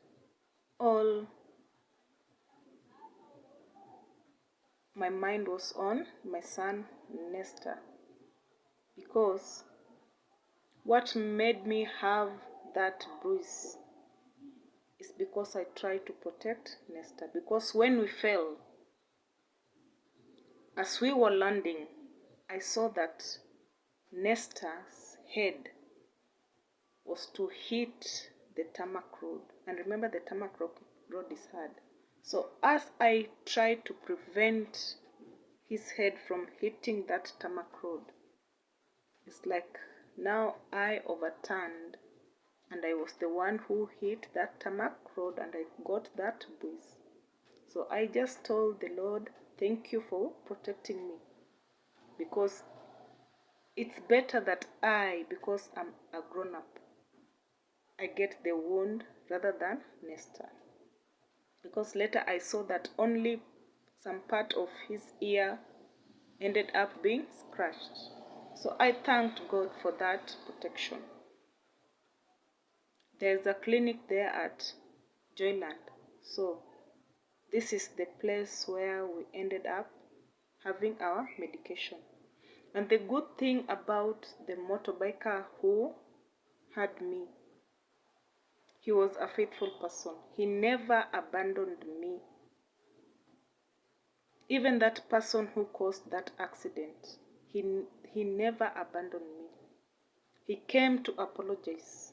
all my mind was on my son Nestor, because what made me have that bruise is because I tried to protect Nestor. Because when we fell, as we were landing, I saw that Nestor's head was to hit the tarmac road. And remember, the tarmac road is hard. So as I tried to prevent his head from hitting that tarmac road, it's like now I overturned and I was the one who hit that tarmac road and I got that bruise. So I just told the Lord, thank you for protecting me, because it's better that because I'm a grown-up, I get the wound rather than Nestor. Because later I saw that only some part of his ear ended up being scratched. So I thanked God for that protection. There's a clinic there at Joyland. So this is the place where we ended up having our medication. And the good thing about the motorbiker who had me, he was a faithful person. He never abandoned me. Even that person who caused that accident, he never abandoned me. He came to apologize.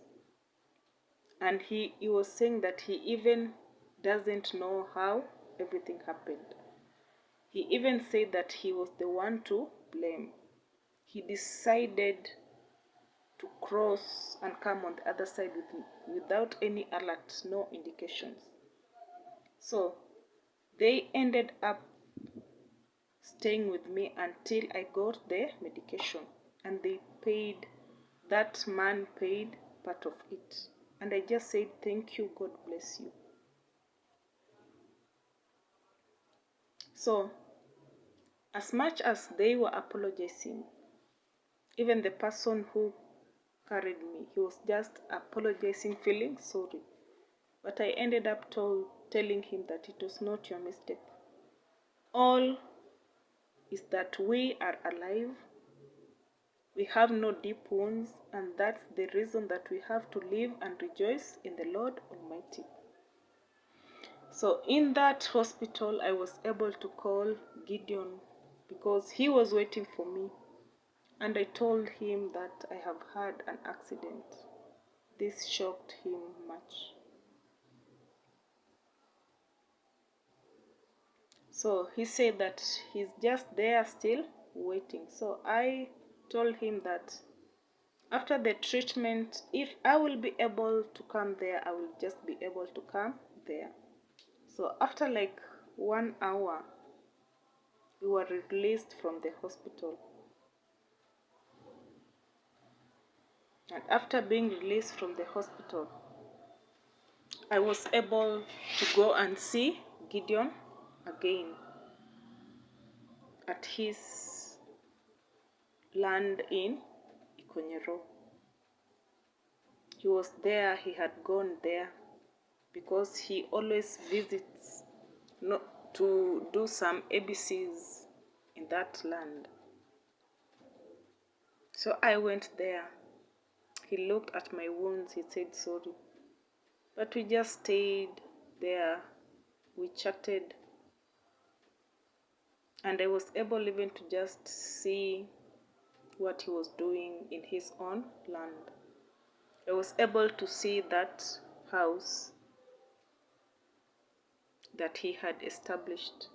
And he was saying that he even doesn't know how everything happened. He even said that he was the one to blame. He decided to cross and come on the other side without any alert, no indications. So they ended up staying with me until I got the medication, and that man paid part of it. And I just said, thank you, God bless you. So as much as they were apologizing, even the person who carried me. He was just apologizing, feeling sorry. But I ended up telling him that it was not your mistake. All is that we are alive. We have no deep wounds, and that's the reason that we have to live and rejoice in the Lord Almighty. So in that hospital, I was able to call Gideon because he was waiting for me. And I told him that I have had an accident. This shocked him much. So he said that he's just there still waiting. So I told him that after the treatment, if I will be able to come there, I will just be able to come there. So after like 1 hour, we were released from the hospital. And after being released from the hospital, I was able to go and see Gideon again at his land in Ikonyero. He was there, he had gone there because he always visits to do some ABCs in that land. So I went there. He looked at my wounds, he said sorry. But we just stayed there, we chatted, and I was able even to just see what he was doing in his own land. I was able to see that house that he had established.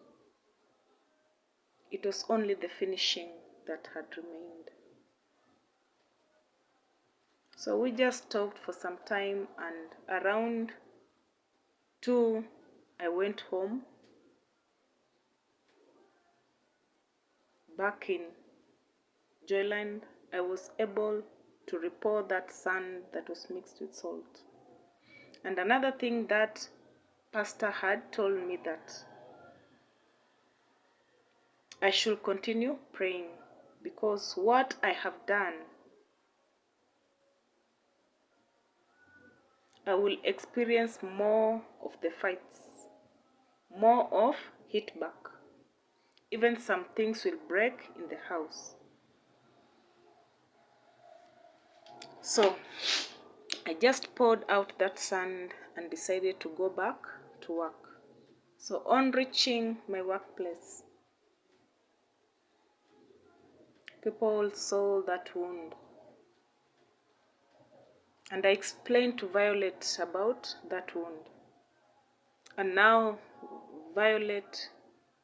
It was only the finishing that had remained. So we just talked for some time, and around 2, I went home back in Joyland. I was able to report that sand that was mixed with salt. And another thing that Pastor had told me that I should continue praying, because what I have done, I will experience more of the fights, more of hit back. Even some things will break in the house. So I just poured out that sand and decided to go back to work. So on reaching my workplace, people saw that wound. And I explained to Violet about that wound. And now Violet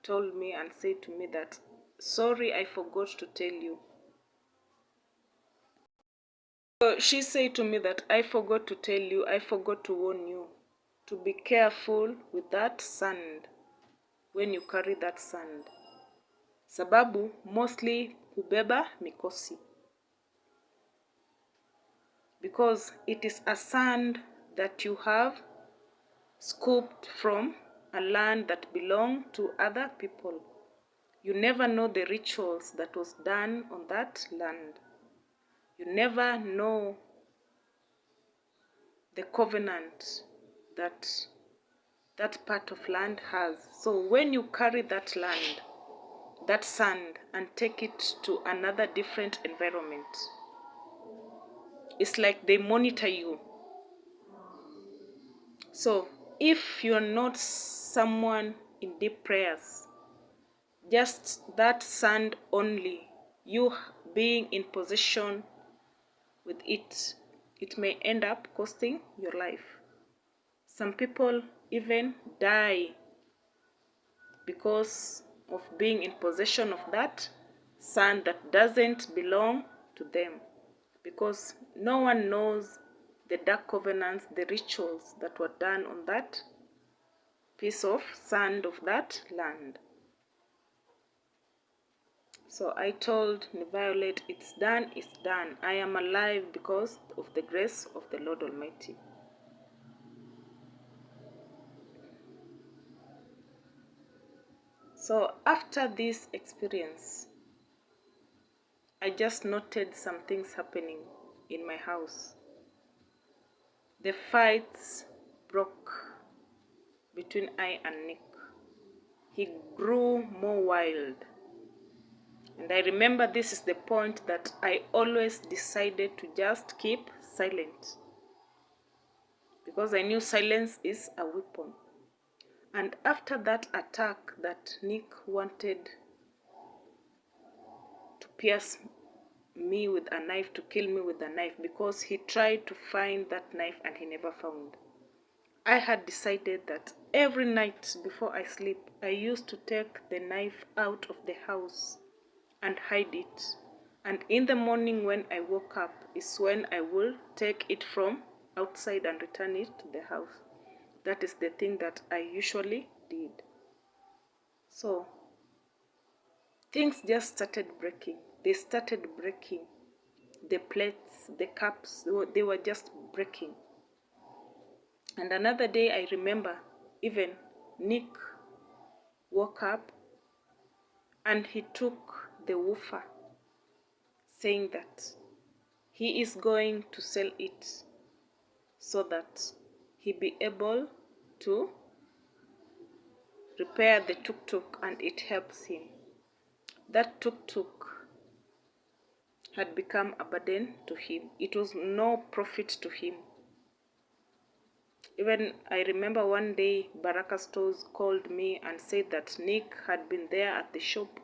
told me and said to me that, sorry, I forgot to tell you. So she said to me that I forgot to tell you, I forgot to warn you to be careful with that sand when you carry that sand. Sababu mostly hubeba mikosi. Because it is a sand that you have scooped from a land that belonged to other people. You never know the rituals that was done on that land. You never know the covenant that that part of land has. So when you carry that land, that sand, and take it to another different environment, it's like they monitor you. So if you're not someone in deep prayers, just that sand only, you being in possession with it, it may end up costing your life. Some people even die because of being in possession of that sand that doesn't belong to them, because no one knows the dark covenants, the rituals that were done on that piece of sand of that land. So I told Violet, it's done, it's done. I am alive because of the grace of the Lord Almighty. So after this experience, I just noted some things happening. in my house. The fights broke between I and Nick. He grew more wild. And I remember this is the point that I always decided to just keep silent, because I knew silence is a weapon. And after that attack that Nick wanted to pierce me with a knife, to kill me with a knife, because he tried to find that knife and he never found. I had decided that every night before I sleep, I used to take the knife out of the house and hide it. And in the morning when I woke up is when I will take it from outside and return it to the house. That is the thing that I usually did. So things just started breaking. They started breaking. The plates, the cups, they were just breaking. And another day I remember even Nick woke up and he took the woofer, saying that he is going to sell it so that he be able to repair the tuk-tuk and it helps him. That tuk-tuk had become a burden to him. It was no profit to him. Even I remember one day Baraka Stores called me and said that Nick had been there at the shop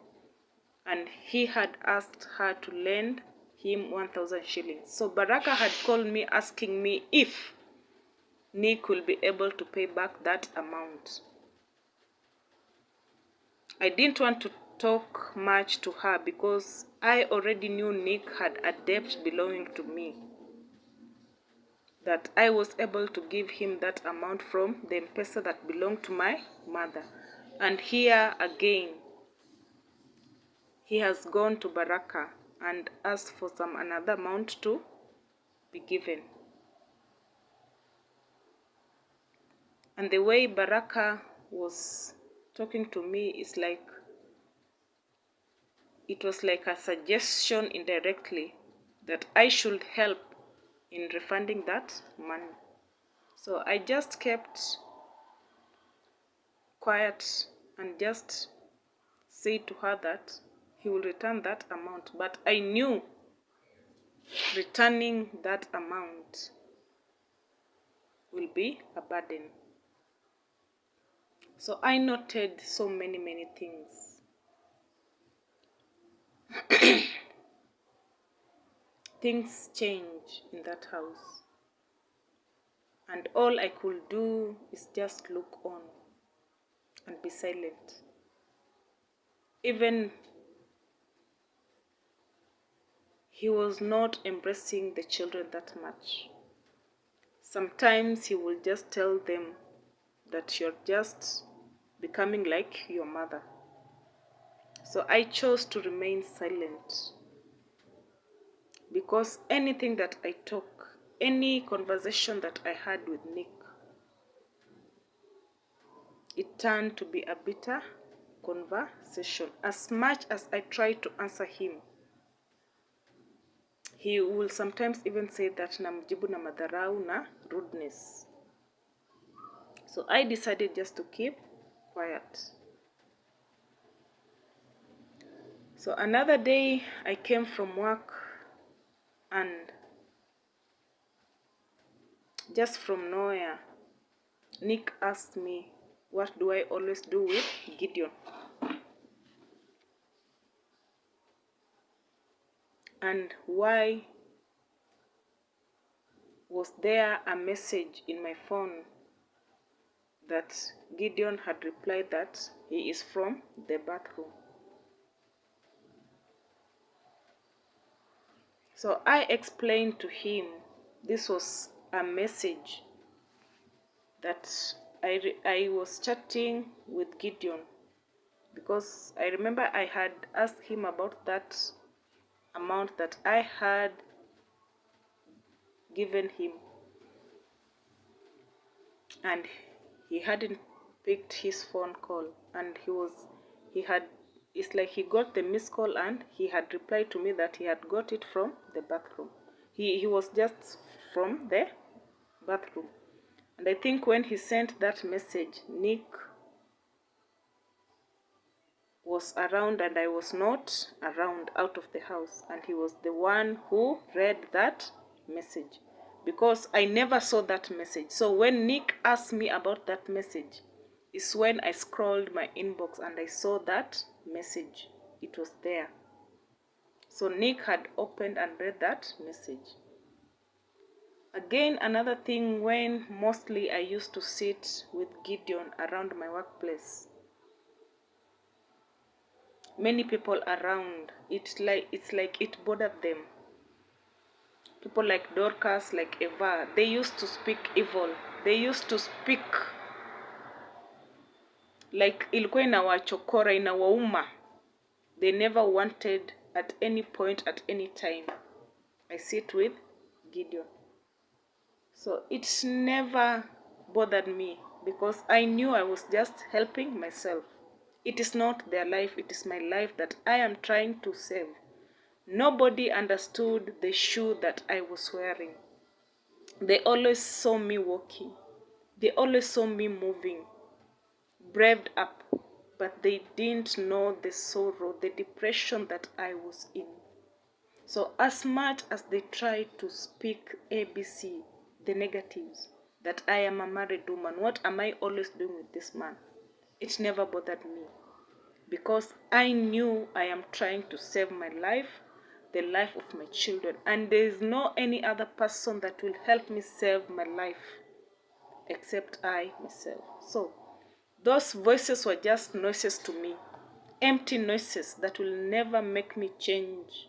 and he had asked her to lend him 1,000 shillings. So Baraka had called me asking me if Nick will be able to pay back that amount. I didn't want to talk much to her because I already knew Nick had a debt belonging to me, that I was able to give him that amount from the M-Pesa that belonged to my mother. And here again, he has gone to Baraka and asked for another amount to be given. And the way Baraka was talking to me is like, it was like a suggestion indirectly that I should help in refunding that money. So I just kept quiet and just said to her that he will return that amount. But I knew returning that amount will be a burden. So I noted so many things. Things change in that house. And all I could do is just look on and be silent. Even he was not embracing the children that much. Sometimes he will just tell them that you're just becoming like your mother. So I chose to remain silent, because anything that I talk, any conversation that I had with Nick, it turned to be a bitter conversation. As much as I tried to answer him, he will sometimes even say that namjibu na madharau na rudeness. So I decided just to keep quiet. So another day I came from work and just from nowhere, Nick asked me, what do I always do with Gideon? And why was there a message in my phone that Gideon had replied that he is from the bathroom? So I explained to him this was a message that I was chatting with Gideon, because I remember I had asked him about that amount that I had given him, and he hadn't picked his phone call, and it's like he got the missed call and he had replied to me that he had got it from the bathroom. He was just from the bathroom. And I think when he sent that message, Nick was around and I was not around, out of the house, and he was the one who read that message, because I never saw that message. So when Nick asked me about that message is when I scrolled my inbox and I saw that message. It was there. So Nick had opened and read that message. Again, another thing, when mostly I used to sit with Gideon around my workplace, many people around, it's like it bothered them. People like Dorcas, like Eva, they used to speak evil. They used to speak like ilikuwa inawachokora, inawauma. They never wanted at any point, at any time, I sit with Gideon. So it never bothered me because I knew I was just helping myself. It is not their life, it is my life that I am trying to save. Nobody understood the shoe that I was wearing. They always saw me walking. They always saw me moving, braved up, but they didn't know the sorrow, the depression that I was in. So as much as they tried to speak ABC, the negatives, that I am a married woman, what am I always doing with this man? It never bothered me because I knew I am trying to save my life, the life of my children, and there is no any other person that will help me save my life except I myself. So those voices were just noises to me, empty noises that will never make me change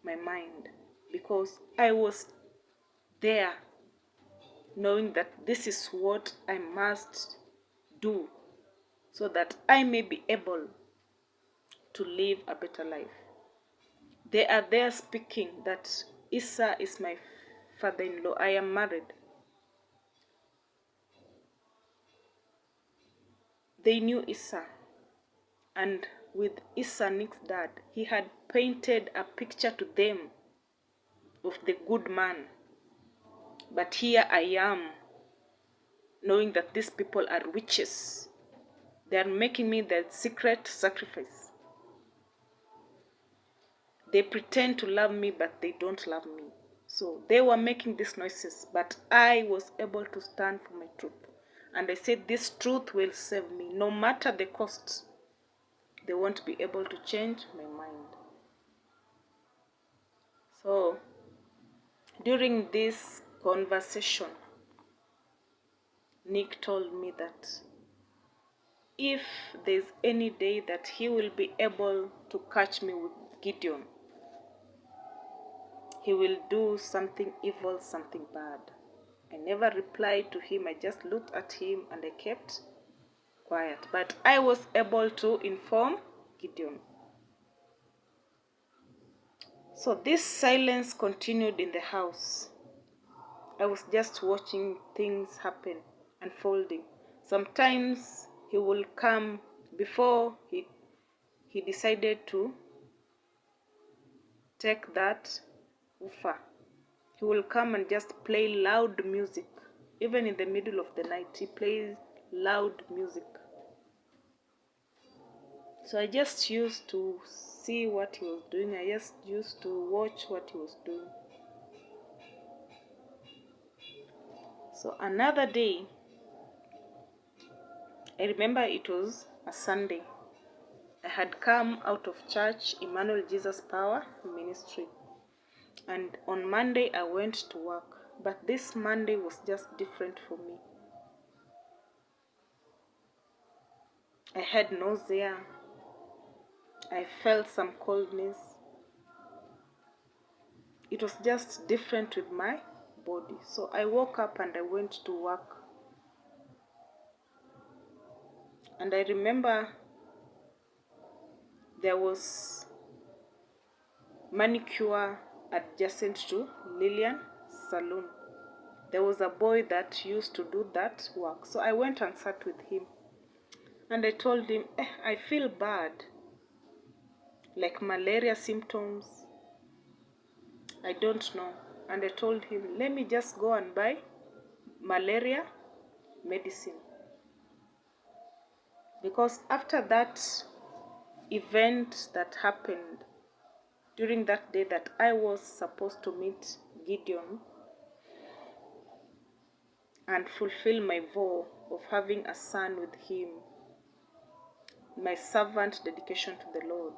my mind, because I was there knowing that this is what I must do so that I may be able to live a better life. They are there speaking that Issa is my father-in-law. I am married. They knew Issa, and with Issa, Nick's dad, he had painted a picture to them of the good man. But here I am, knowing that these people are witches. They are making me their secret sacrifice. They pretend to love me, but they don't love me. So they were making these noises, but I was able to stand for my truth. And I said, this truth will save me. No matter the cost, they won't be able to change my mind. So during this conversation, Nick told me that if there's any day that he will be able to catch me with Gideon, he will do something evil, something bad. I never replied to him. I just looked at him and I kept quiet. But I was able to inform Gideon. So this silence continued in the house. I was just watching things happen, unfolding. Sometimes he will come before he decided to take that woofer. He will come and just play loud music. Even in the middle of the night, he plays loud music. So I just used to see what he was doing. I just used to watch what he was doing. So another day, I remember it was a Sunday. I had come out of church, Emmanuel Jesus Power Ministry. And on Monday, I went to work. But this Monday was just different for me. I had nausea. I felt some coldness. It was just different with my body. So I woke up and I went to work. And I remember there was manicure adjacent to Lillian Salon. There was a boy that used to do that work. So I went and sat with him. And I told him, I feel bad. Like malaria symptoms. I don't know. And I told him, let me just go and buy malaria medicine. Because after that event that happened, during that day that I was supposed to meet Gideon and fulfill my vow of having a son with him, my servant dedication to the Lord.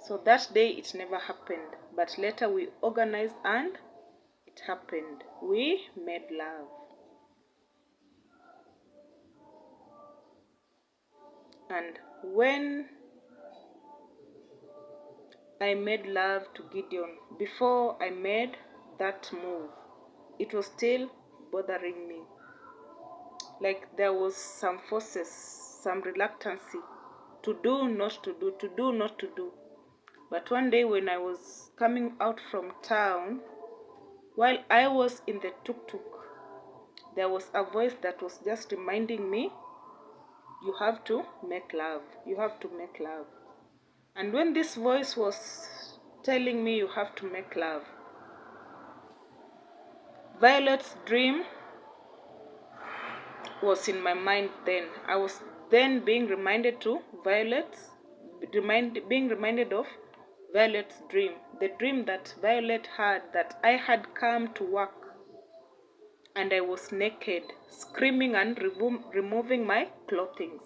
So that day it never happened, but later we organized and it happened. We made love. And when I made love to Gideon, before I made that move, it was still bothering me. Like there was some forces, some reluctancy to do, not to do, to do, not to do. But one day when I was coming out from town, while I was in the tuk-tuk, there was a voice that was just reminding me, you have to make love, you have to make love. And when this voice was telling me you have to make love, Violet's dream was in my mind then. I was then being reminded to being reminded of Violet's dream. The dream that Violet had, that I had come to work and I was naked, screaming and removing my clothing.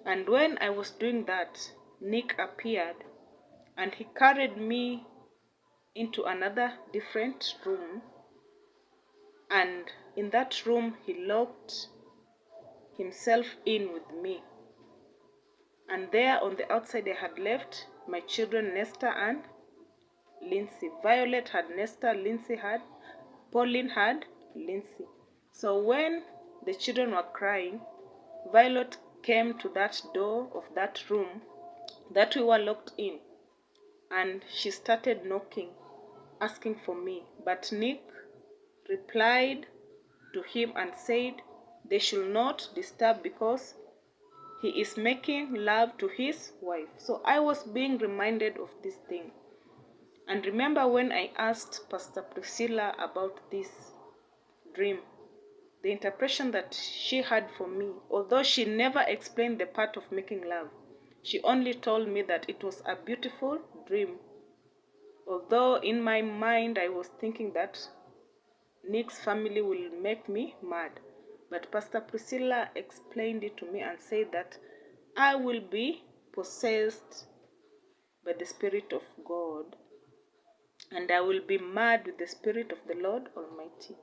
And when I was doing that, Nick appeared and he carried me into another different room. And in that room, he locked himself in with me. And there on the outside, I had left my children, Nesta and Lindsay. Violet had Nesta, Lindsay had, Pauline had Lindsay. So when the children were crying, Violet came to that door of that room that we were locked in, and she started knocking, asking for me. But Nick replied to him and said they should not disturb because he is making love to his wife. So I was being reminded of this thing. And remember when I asked Pastor Priscilla about this dream, the interpretation that she had for me, although she never explained the part of making love, she only told me that it was a beautiful dream. Although in my mind I was thinking that Nick's family will make me mad. But Pastor Priscilla explained it to me and said that I will be possessed by the Spirit of God and I will be mad with the Spirit of the Lord Almighty.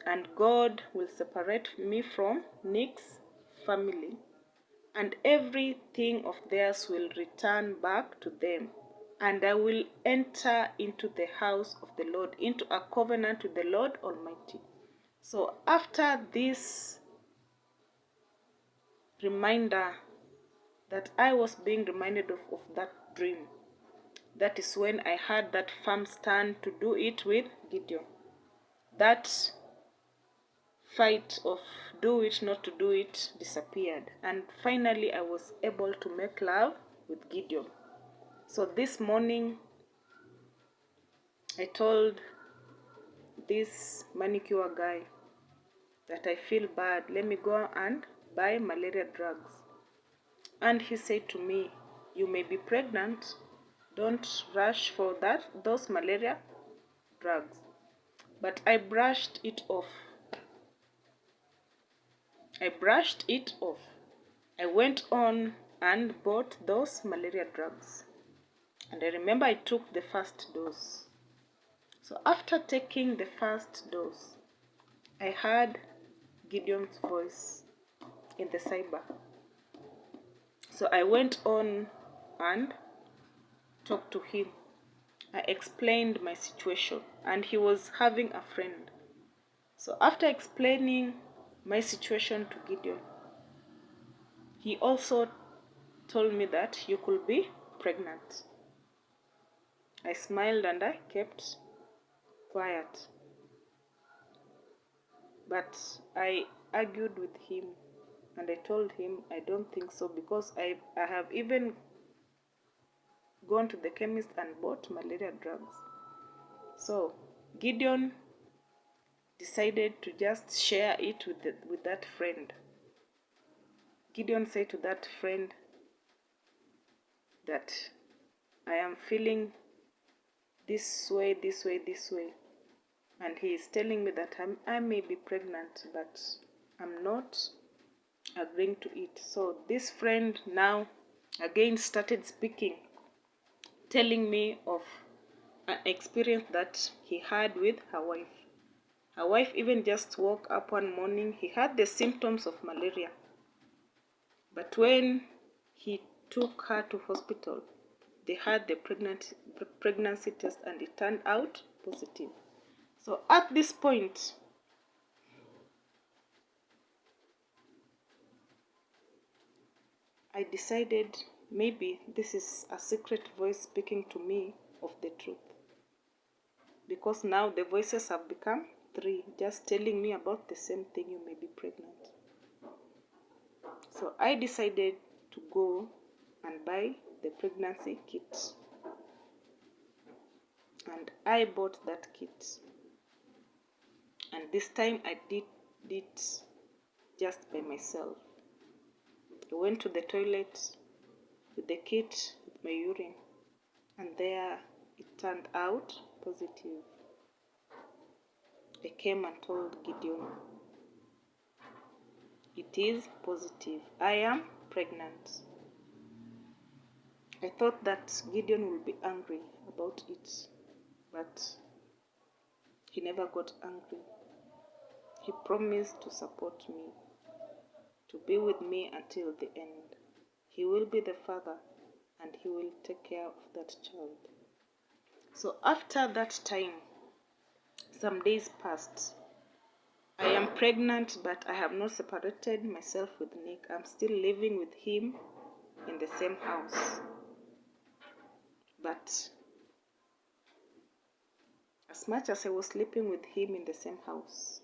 And God will separate me from Nick's family, and everything of theirs will return back to them. And I will enter into the house of the Lord, into a covenant with the Lord Almighty. So after this reminder that I was being reminded of that dream, that is when I had that firm stand to do it with Gideon. That fight of do it, not to do it disappeared. And finally I was able to make love with Gideon. So this morning I told this manicure guy that I feel bad, let me go and buy malaria drugs. And he said to me, you may be pregnant, don't rush for those malaria drugs. But I brushed it off. I went on and bought those malaria drugs. And I remember I took the first dose. So after taking the first dose, I heard Gideon's voice in the cyber. So I went on and talked to him. I explained my situation, and he was having a friend. So after explaining my situation to Gideon, he also told me that you could be pregnant. I smiled and I kept quiet. But I argued with him and I told him I don't think so, because I have even gone to the chemist and bought malaria drugs. So Gideon decided to just share it with that friend. Gideon said to that friend that I am feeling this way, this way, this way. And he is telling me that I may be pregnant, but I'm not agreeing to it. So this friend now again started speaking, telling me of an experience that he had with her wife. Her wife even just woke up one morning. He had the symptoms of malaria. But when he took her to hospital, they had the pregnancy test and it turned out positive. So at this point, I decided maybe this is a secret voice speaking to me of the truth. Because now the voices have become 3, just telling me about the same thing: you may be pregnant. So I decided to go and buy the pregnancy kit. And I bought that kit. And this time I did it just by myself. I went to the toilet with the kit, with my urine, and there it turned out positive. I came and told Gideon, it is positive. I am pregnant. I thought that Gideon will be angry about it, but he never got angry. He promised to support me, to be with me until the end. He will be the father and he will take care of that child. So after that time, some days passed. I am pregnant, but I have not separated myself with Nick. I'm still living with him in the same house. But as much as I was sleeping with him in the same house,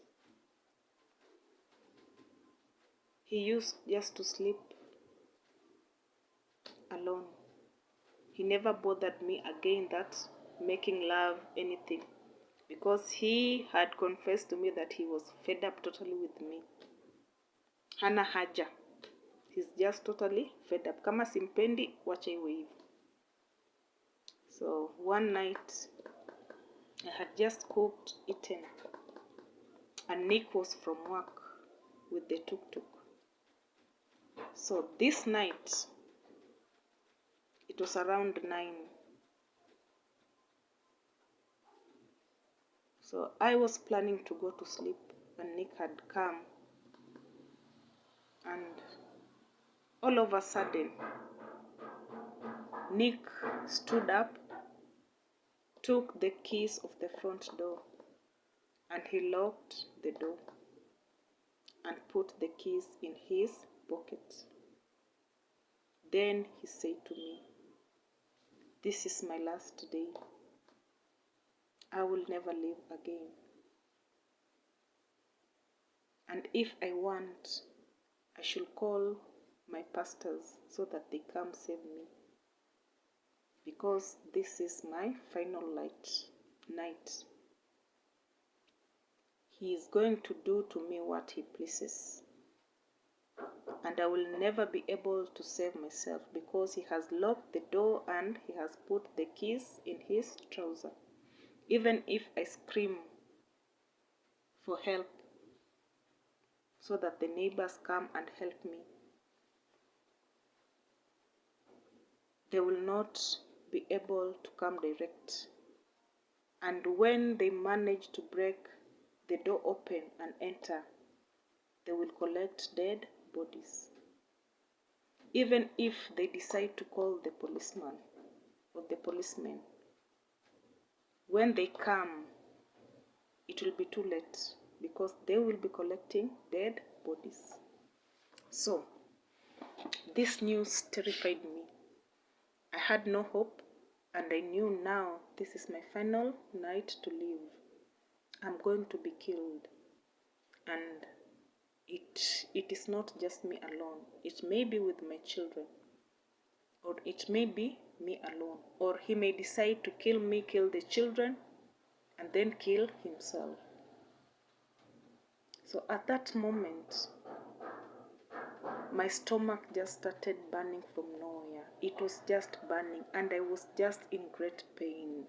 he used just to sleep alone. He never bothered me again that making love, anything, because he had confessed to me that he was fed up totally with me. Hana haja. He's just totally fed up. Kama simpendi, wacha iwe hivyo. So one night, I had just cooked, eaten, and Nick was from work with the tuk-tuk. So this night, it was around 9. So I was planning to go to sleep, and Nick had come, and all of a sudden, Nick stood up, took the keys of the front door, and he locked the door and put the keys in his pocket. Then he said to me, "This is my last day. I will never live again. And if I want, I should call my pastors so that they come save me. Because this is my final night. He is going to do to me what he pleases. And I will never be able to save myself because he has locked the door and he has put the keys in his trouser. Even if I scream for help so that the neighbors come and help me, they will not be able to come direct. And when they manage to break the door open and enter, they will collect dead bodies. Even if they decide to call the policeman or the policemen, when they come, it will be too late because they will be collecting dead bodies." So this news terrified me. I had no hope, and I knew now this is my final night to live. I'm going to be killed, and it is not just me alone. It may be with my children or it may be me alone, or he may decide to kill me, kill the children, and then kill himself. So at that moment, my stomach just started burning from nowhere. It was just burning, and I was just in great pain.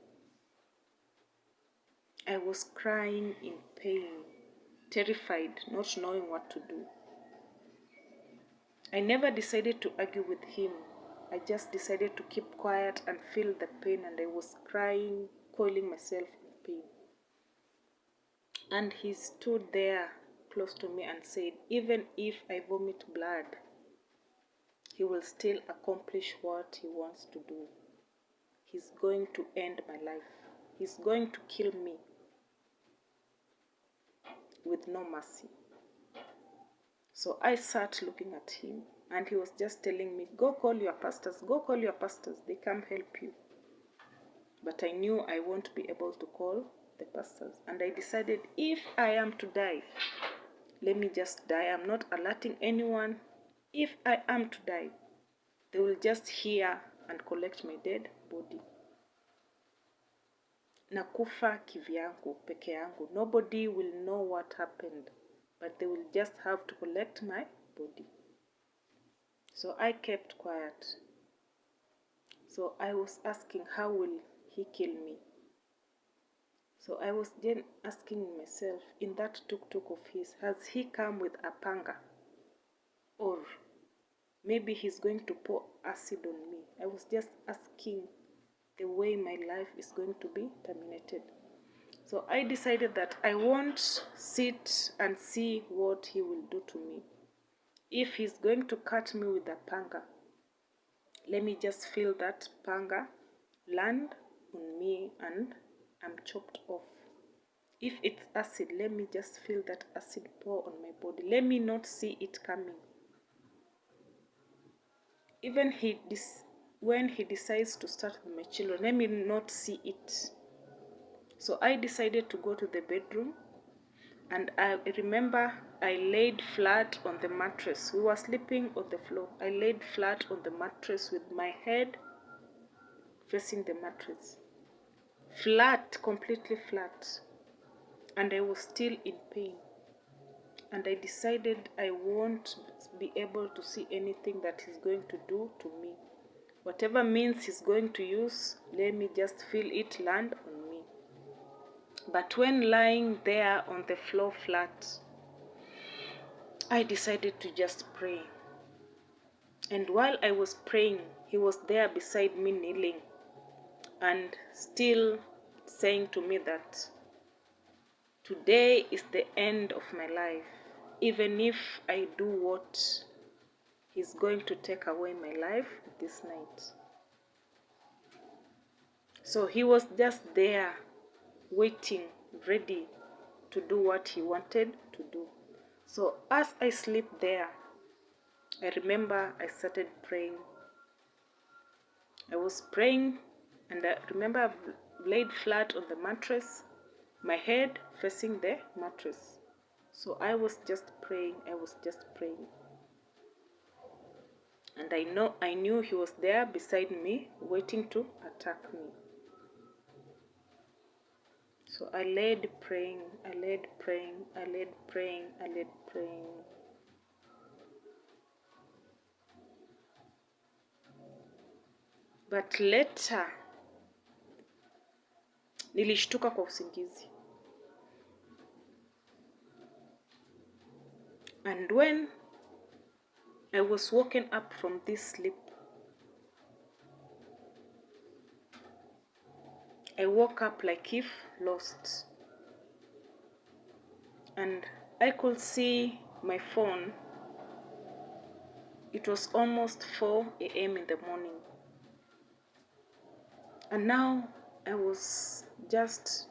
I was crying in pain, terrified, not knowing what to do. I never decided to argue with him. I just decided to keep quiet and feel the pain, and I was crying, coiling myself in pain. And he stood there close to me and said, even if I vomit blood, he will still accomplish what he wants to do. He's going to end my life. He's going to kill me with no mercy. So I sat looking at him, and he was just telling me, go call your pastors, go call your pastors, they come help you. But I knew I won't be able to call the pastors. And I decided, if I am to die, let me just die. I'm not alerting anyone. If I am to die, they will just hear and collect my dead body. Nakufa kivyangu, peke yangu. Nobody will know what happened, but they will just have to collect my body. So I kept quiet. So I was asking, how will he kill me? So I was then asking myself, in that tuk-tuk of his, has he come with a panga? Or maybe he's going to pour acid on me. I was just asking the way my life is going to be terminated. So I decided that I won't sit and see what he will do to me. If he's going to cut me with a panga, let me just feel that panga land on me and I'm chopped off. If it's acid, let me just feel that acid pour on my body. Let me not see it coming. Even when he decides to start with my children, let me not see it. So I decided to go to the bedroom, and I remember I laid flat on the mattress. We were sleeping on the floor. I laid flat on the mattress with my head facing the mattress. Flat, completely flat. And I was still in pain. And I decided I won't be able to see anything that he's going to do to me. Whatever means he's going to use, let me just feel it land on me. But when lying there on the floor flat, I decided to just pray. And while I was praying, he was there beside me kneeling and still saying to me that today is the end of my life. Even if I do what he's going to take away my life this night. So he was just there waiting, ready to do what he wanted to do. So as I sleep there, I remember I started praying. I was praying, and I remember I laid flat on the mattress, my head facing the mattress. So I was just praying, And I knew he was there beside me, waiting to attack me. So I laid praying. But later, nilishtuka kwa usingizi. And when I was woken up from this sleep, I woke up like if lost. And I could see my phone. It was almost 4 a.m. in the morning. And now I was just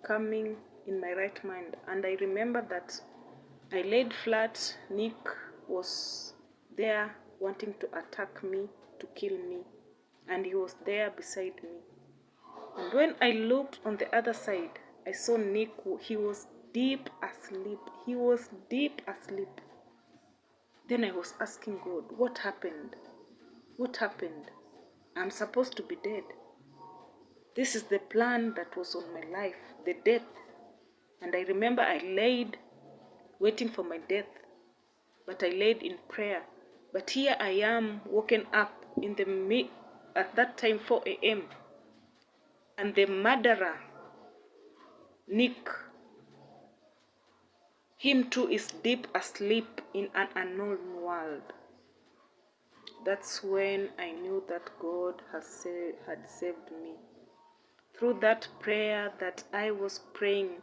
coming in my right mind. And I remember that I laid flat. Nick was there wanting to attack me, to kill me. And he was there beside me. And when I looked on the other side, I saw Nick. He was deep asleep. Then I was asking God, what happened? I'm supposed to be dead. This is the plan that was on my life, the death. And I remember I laid waiting for my death, but I laid in prayer. But here I am, woken up in the at that time 4 a.m. and the murderer, Nick, him too is deep asleep in an unknown world. That's when I knew that God had saved me. Through that prayer that I was praying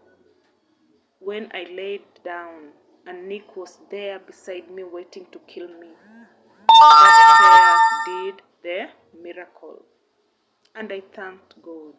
when I laid down and Nick was there beside me waiting to kill me. That prayer did the miracle. And I thanked God.